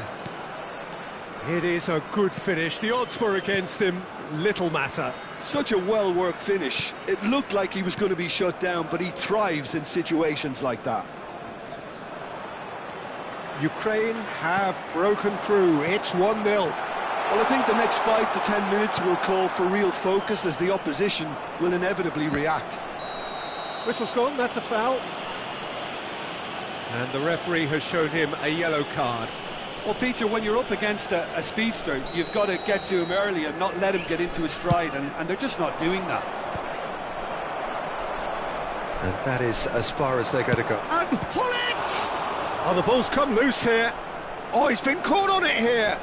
It is a good finish. The odds were against him. Little matter. Such a well-worked finish. It looked like he was going to be shut down, but he thrives in situations like that. Ukraine have broken through. It's 1-0. Well, I think the next 5 to 10 minutes will call for real focus, as the opposition will inevitably react. Whistle's gone, that's a foul. And the referee has shown him a yellow card. Well, Peter, when you're up against a speedster, you've got to get to him early and not let him get into his stride, and they're just not doing that. And that is as far as they're going to go. And pull it! Oh, the ball's come loose here. Oh, he's been caught on it here.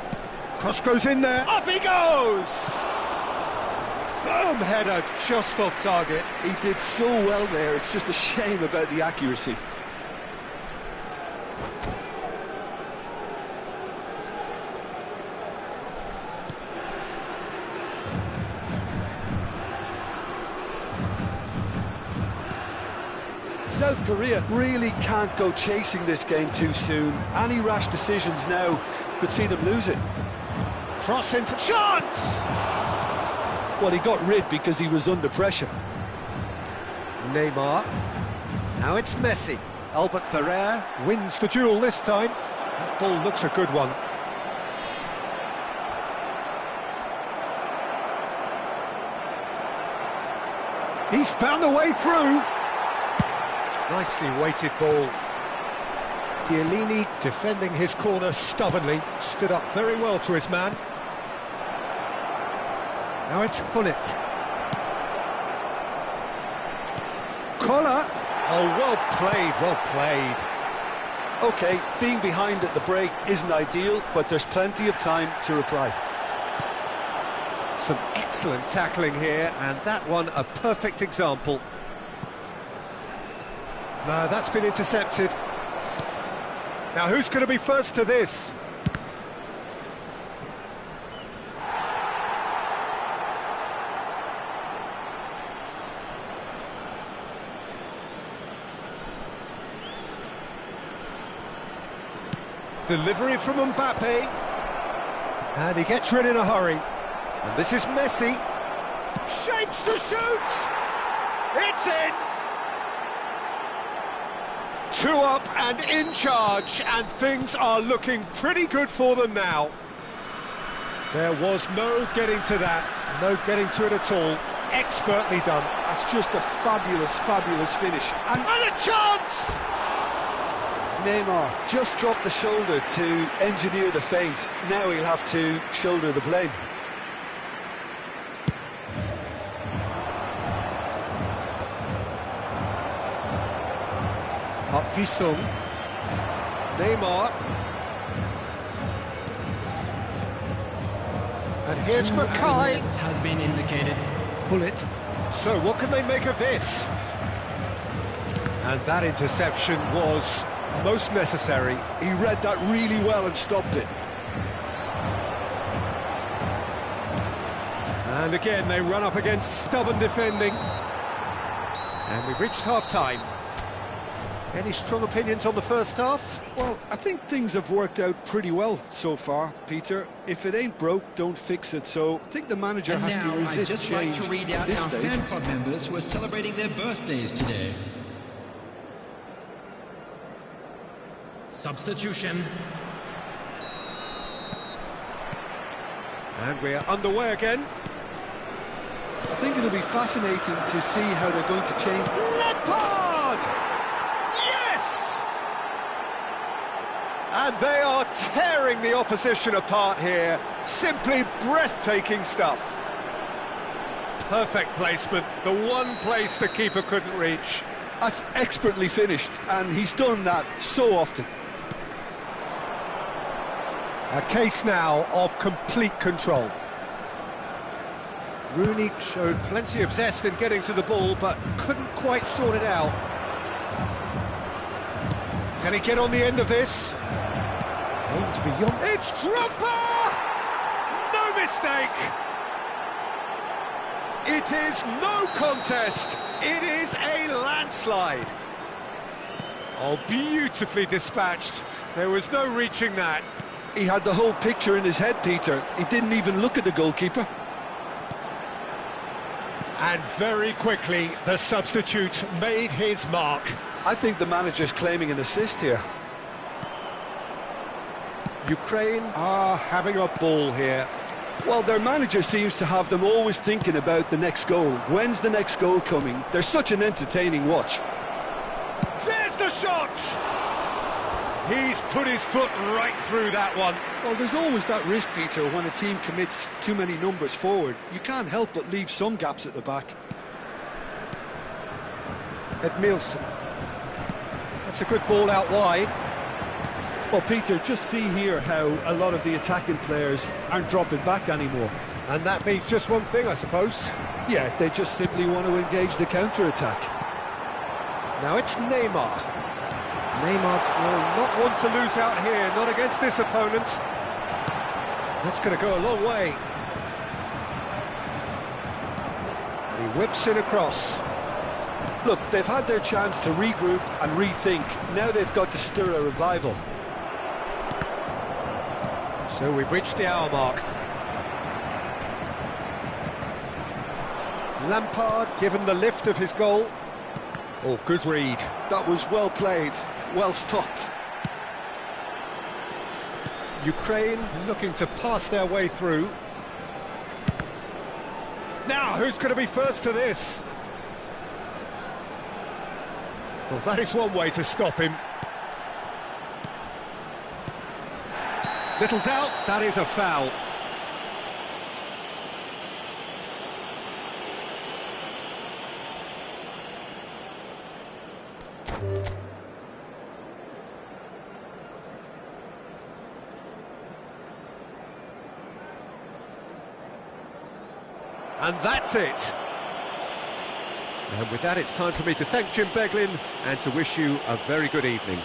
Cross goes in there. Up he goes! Firm header, just off target. He did so well there. It's just a shame about the accuracy. South Korea really can't go chasing this game too soon. Any rash decisions now could see them lose it. Cross into shot! Well, he got rid because he was under pressure. Neymar. Now it's Messi. Albert Ferrer wins the duel this time. That ball looks a good one. He's found a way through. Nicely weighted ball. Chiellini defending his corner stubbornly, stood up very well to his man. Now it's Hullet. Collar. Oh, well played, well played. OK, being behind at the break isn't ideal, but there's plenty of time to reply. Some excellent tackling here, and that one a perfect example. No, that's been intercepted. Now, who's going to be first to this? Delivery from Mbappe. And he gets rid in a hurry. And this is Messi. Shapes to shoot! It's in! 2 up and in charge, and things are looking pretty good for them now. There was no getting to that, no getting to it at all. Expertly done. That's just a fabulous, fabulous finish. And a chance! Neymar just dropped the shoulder to engineer the feint. Now he'll have to shoulder the blame. Up Jisung. Neymar. And here's Mackay. Has been indicated. Pull it. So what can they make of this? And that interception was most necessary. He read that really well and stopped it. And again, they run up against stubborn defending. And we've reached half-time. Any strong opinions on the first half? Well, I think things have worked out pretty well so far, Peter. If it ain't broke, don't fix it. So I think the manager has to resist I'd just change like to read at out this our stage. fan club members who are celebrating their birthdays today. Substitution. And we're underway again. I think it'll be fascinating to see how they're going to change. Lampard! Yes! And they are tearing the opposition apart here. Simply breathtaking stuff. Perfect placement, the one place the keeper couldn't reach. That's expertly finished, and he's done that so often. A case now of complete control. Rooney showed plenty of zest in getting to the ball, but couldn't quite sort it out. Can he get on the end of this? Aims beyond. It's Drogba! No mistake! It is no contest. It is a landslide. Oh, beautifully dispatched. There was no reaching that. He had the whole picture in his head, Peter. He didn't even look at the goalkeeper. And very quickly, the substitute made his mark. I think the manager's claiming an assist here. Ukraine are having a ball here. Well, their manager seems to have them always thinking about the next goal. When's the next goal coming? They're such an entertaining watch. There's the shot! He's put his foot right through that one. Well, there's always that risk, Peter, when a team commits too many numbers forward. You can't help but leave some gaps at the back. Edmilson. That's a good ball out wide. Well, Peter, just see here how a lot of the attacking players aren't dropping back anymore. And that means just one thing, I suppose. Yeah, they just simply want to engage the counter-attack. Now it's Neymar. Neymar will not want to lose out here, not against this opponent. That's going to go a long way. And he whips in across. Look, they've had their chance to regroup and rethink. Now they've got to stir a revival. So we've reached the hour mark. Lampard given the lift of his goal. Oh, good read. That was well played, well stopped. Ukraine looking to pass their way through. Now, who's going to be first to this? Well, that is one way to stop him. Little doubt, that is a foul. And that's it. And with that, it's time for me to thank Jim Beglin and to wish you a very good evening.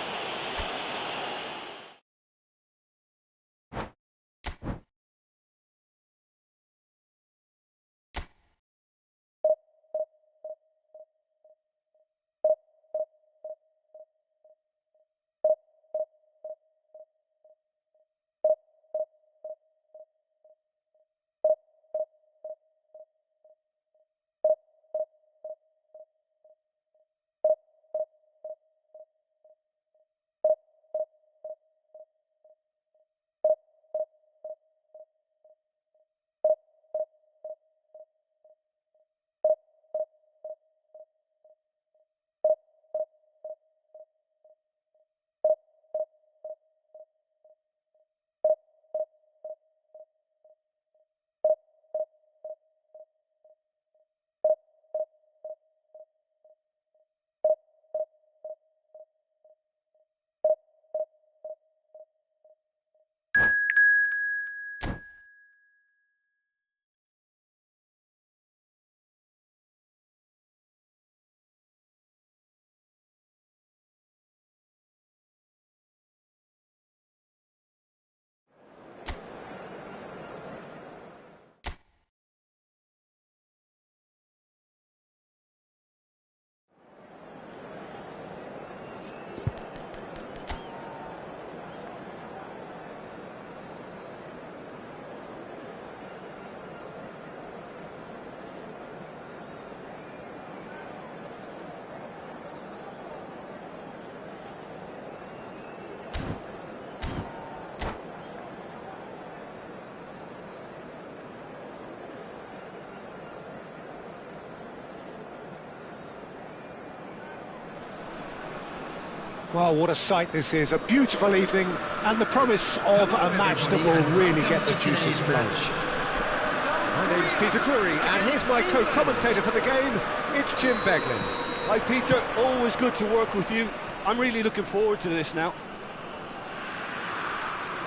Well, what a sight this is. A beautiful evening and the promise of a match that will really get the juices flowing. My name's Peter Drury, and here's my co-commentator for the game. It's Jim Beglin. Hi Peter, always good to work with you. I'm really looking forward to this now.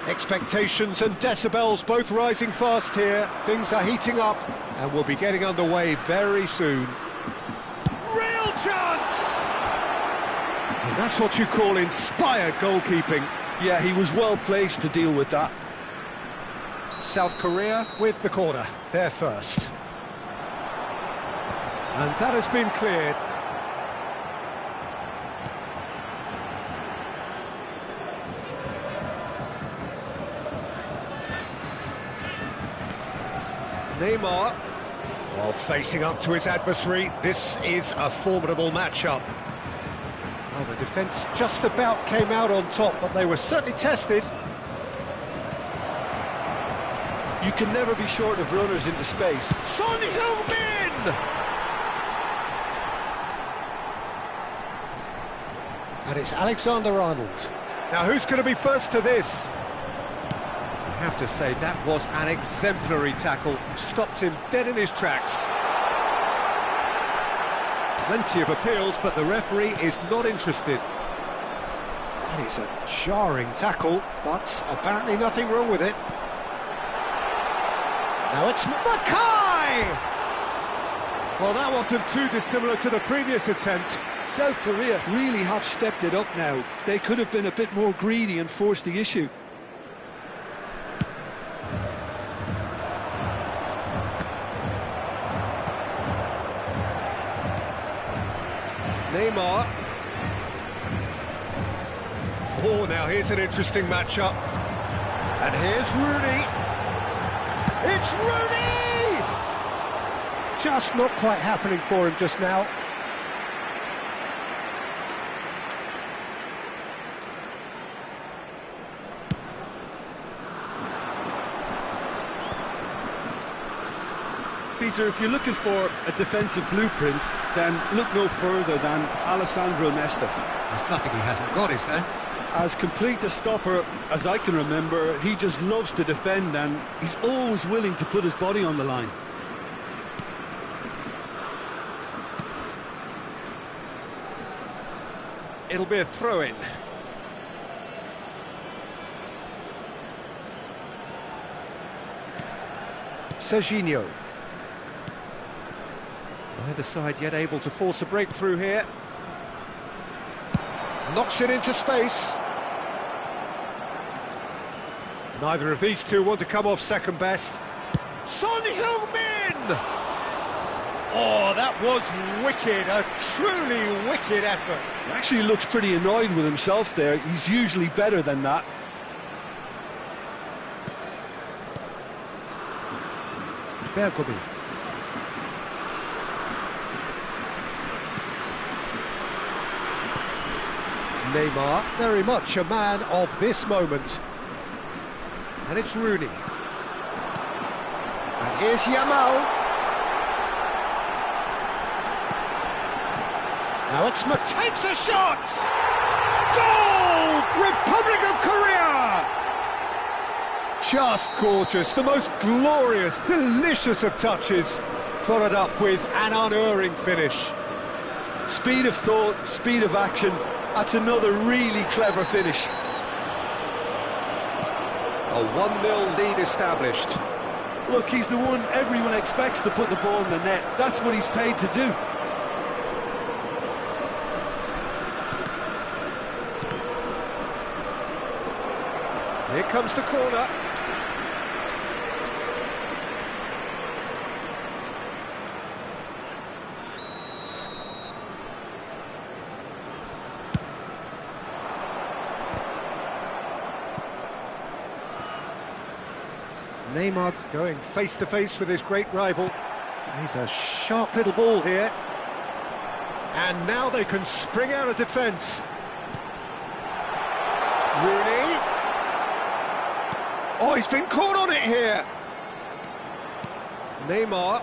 Expectations and decibels both rising fast here. Things are heating up and we'll be getting underway very soon. Real chance! And that's what you call inspired goalkeeping. Yeah, he was well placed to deal with that. South Korea with the corner, they're first. And that has been cleared. Neymar, while facing up to his adversary, this is a formidable matchup. Well, the defence just about came out on top, but they were certainly tested. You can never be short of runners into space. Son Heung-min! And it's Alexander-Arnold. Now who's going to be first to this? I have to say that was an exemplary tackle. Stopped him dead in his tracks. Plenty of appeals, but the referee is not interested. That is a jarring tackle, but apparently nothing wrong with it. Now it's Mackay! Well, that wasn't too dissimilar to the previous attempt. South Korea really have stepped it up now. They could have been a bit more greedy and forced the issue. Neymar. Oh, now here's an interesting matchup. And here's Rooney. It's Rooney! Just not quite happening for him just now. Peter, if you're looking for a defensive blueprint, then look no further than Alessandro Nesta. There's nothing he hasn't got, is there? As complete a stopper as I can remember, he just loves to defend and he's always willing to put his body on the line. It'll be a throw-in. Serginho. Either side yet able to force a breakthrough here. Knocks it into space. Neither of these two want to come off second best. Son Heung-min! Oh, that was wicked, a truly wicked effort. He actually looks pretty annoyed with himself there. He's usually better than that. Bergomi. Neymar, very much a man of this moment. And it's Rooney. And here's Yamal. Now it's takes a shot! Goal! Republic of Korea! Just gorgeous, the most glorious, delicious of touches, followed up with an unerring finish. Speed of thought, speed of action. That's another really clever finish. A 1-0 lead established. Look, he's the one everyone expects to put the ball in the net. That's what he's paid to do. Here comes the corner. Neymar going face-to-face with his great rival. He's a sharp little ball here. And now they can spring out of defence. Rooney. Oh, he's been caught on it here. Neymar.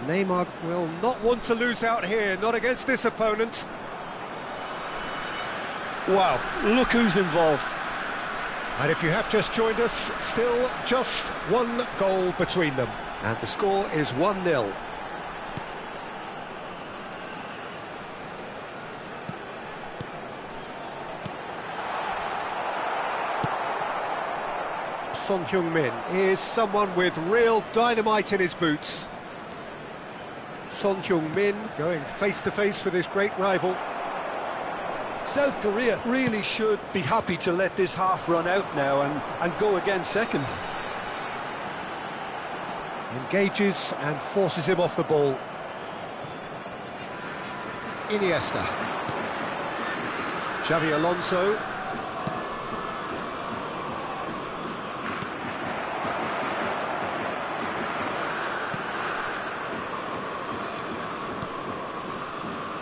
Neymar will not want to lose out here, not against this opponent. Wow, look who's involved. And if you have just joined us, still just one goal between them. And the score is 1-0. Son Heung-min Is someone with real dynamite in his boots. Son Heung-min Going face-to-face with his great rival. South Korea really should be happy to let this half run out now and go again second. Engages and forces him off the ball. Iniesta. Xavi Alonso.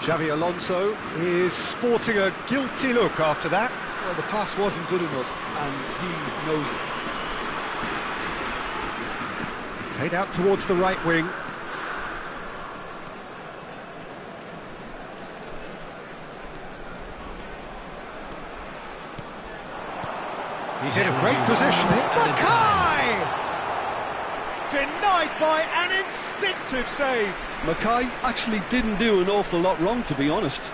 Xavi Alonso Is sporting a guilty look after that. Well, the pass wasn't good enough, and he knows it. Played out towards the right wing. He's in a great position. Mackay! Denied by an instinctive save. Mackay actually didn't do an awful lot wrong, to be honest.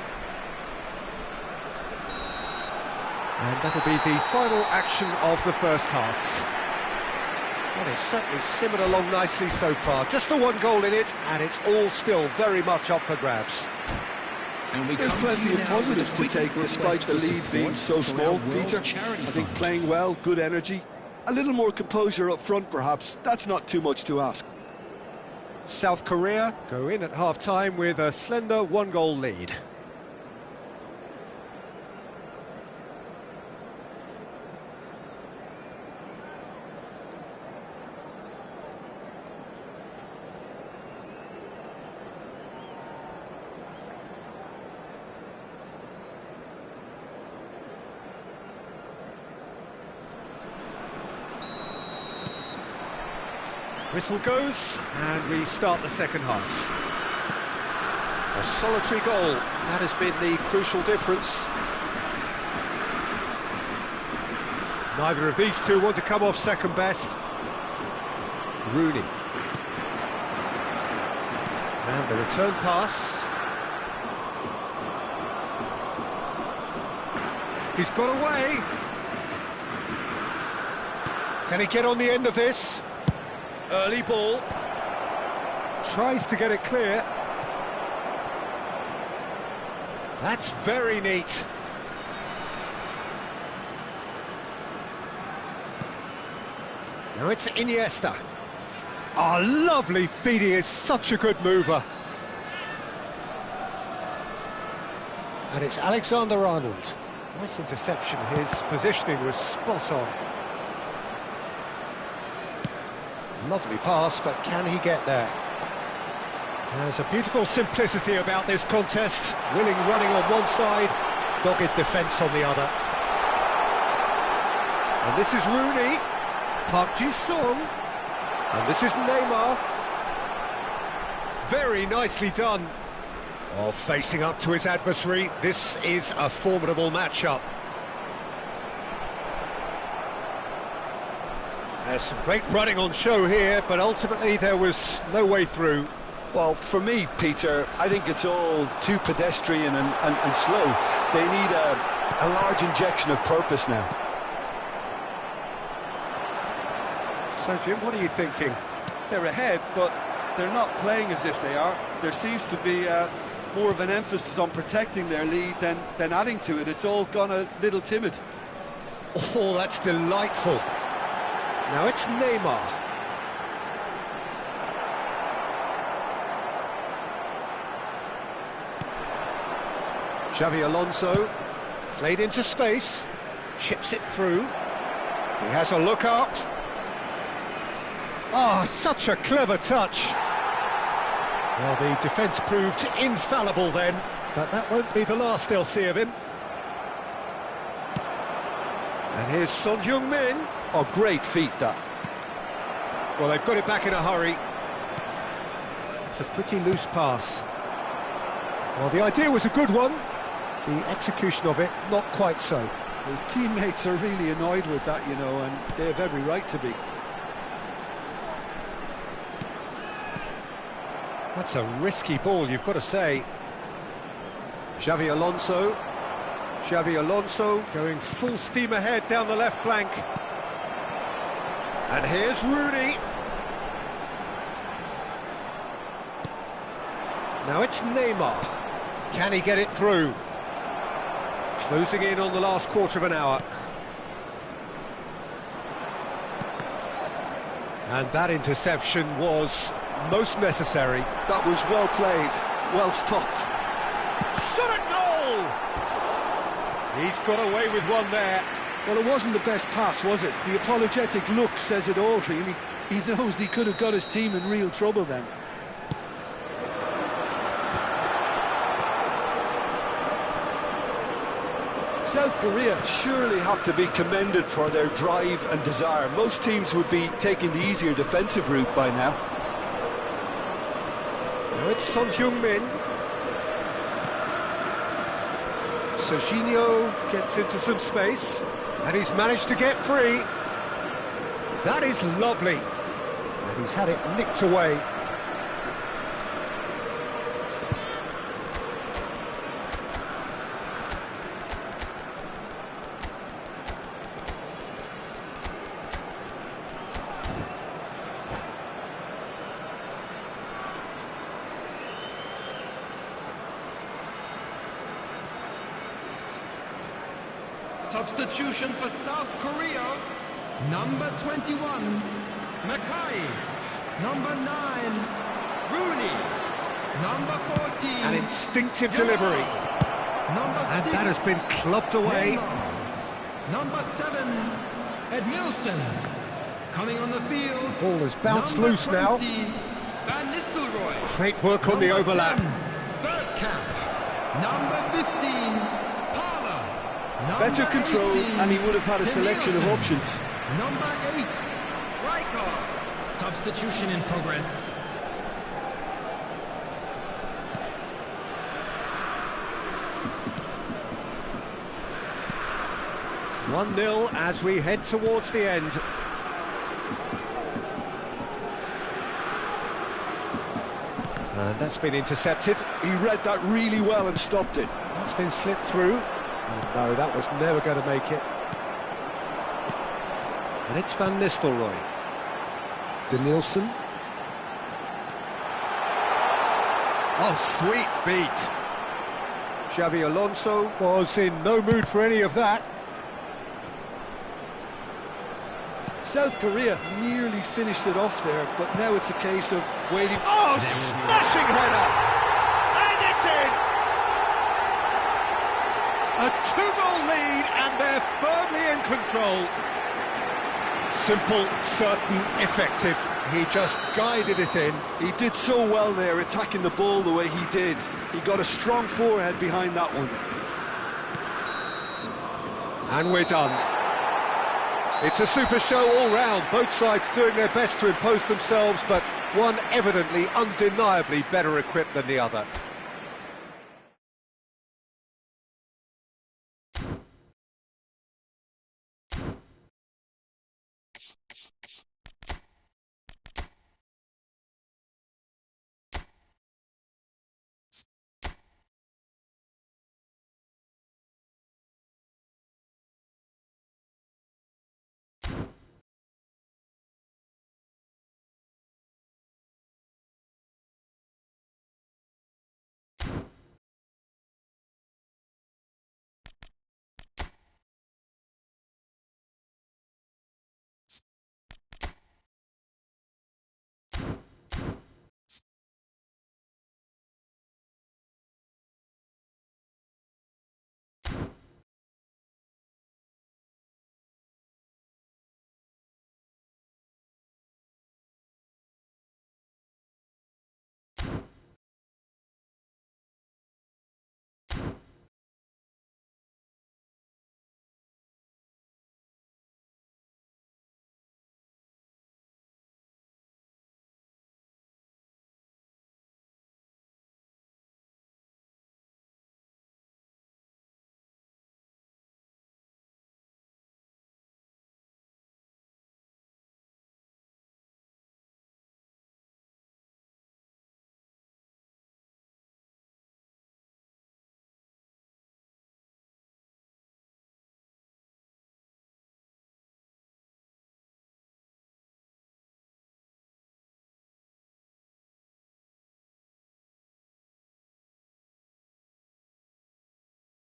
And that'll be the final action of the first half. Well, it's certainly simmered along nicely so far. Just the one goal in it, and it's all still very much up for grabs. There's plenty of positives to take despite the lead being so small, Peter. I think playing well, good energy. A little more composure up front, perhaps. That's not too much to ask. South Korea go in at half-time with a slender one-goal lead. Whistle goes, and we start the second half. A solitary goal, that has been the crucial difference. Neither of these two want to come off second best. Rooney. And the return pass. He's got away. Can he get on the end of this? Early ball. Tries to get it clear. That's very neat. Now it's Iniesta. Oh, lovely feed, he is such a good mover. And it's Alexander-Arnold. Nice interception, his positioning was spot on. Lovely pass, but can he get there? There's a beautiful simplicity about this contest. Willing running on one side, dogged defence on the other. And this is Rooney. Park Ji-sung. And this is Neymar. Very nicely done. Oh, facing up to his adversary, this is a formidable matchup. There's some great running on show here, but ultimately there was no way through. Well, for me, Peter, I think it's all too pedestrian and slow. They need a large injection of purpose now. So, Jim, what are you thinking? They're ahead, but they're not playing as if they are. There seems to be more of an emphasis on protecting their lead than adding to it. It's all gone a little timid. Oh, that's delightful. Now it's Neymar. Xavi Alonso, played into space, chips it through. He has a look up. Oh, such a clever touch. Well, the defence proved infallible then, but that won't be the last they'll see of him. And here's Son Heung-min. Oh, great feat, that. Well, they've got it back in a hurry. It's a pretty loose pass. Well, the idea was a good one. The execution of it, not quite so. His teammates are really annoyed with that, you know, and they have every right to be. That's a risky ball, you've got to say. Xavi Alonso. Xavi Alonso going full steam ahead down the left flank. And here's Rooney. Now it's Neymar. Can he get it through? Closing in on the last quarter of an hour. And that interception was most necessary. That was well played, well stopped. Shot at goal! He's got away with one there. Well, it wasn't the best pass, was it? The apologetic look says it all, really. He knows he could have got his team in real trouble then. South Korea surely have to be commended for their drive and desire. Most teams would be taking the easier defensive route by now. Now it's Son Heung-min. Serginho gets into some space, and he's managed to get free. That is lovely. And he's had it nicked away. Substitution for South Korea, number 21, Mackay, number 9, Rooney, number 14, An instinctive delivery. number And 6, that has been clubbed away. Neymar, number 7, Edmilson, coming on the field, Ball has bounced number loose now. 20, Van Nistelrooy, Great work on the number overlap. 10, Bergkamp, number 15, Better Number control, 18, and he would have had a selection of Nielsen. options. Number 8, Rijkaard. Substitution in progress. One 0 as we head towards the end. And that's been intercepted. He read that really well and stopped it. That's been slipped through. Oh, no, that was never going to make it. And it's Van Nistelrooy. Denilson. Oh, sweet feet. Xabi Alonso was in no mood for any of that. South Korea nearly finished it off there, but now it's a case of waiting. Oh, smashing header! And it's in! A 2-goal lead, and they're firmly in control. Simple, certain, effective. He just guided it in. He did so well there, attacking the ball the way he did. He got a strong forehead behind that one. And we're done. It's a super show all round, both sides doing their best to impose themselves, but one evidently, undeniably better equipped than the other.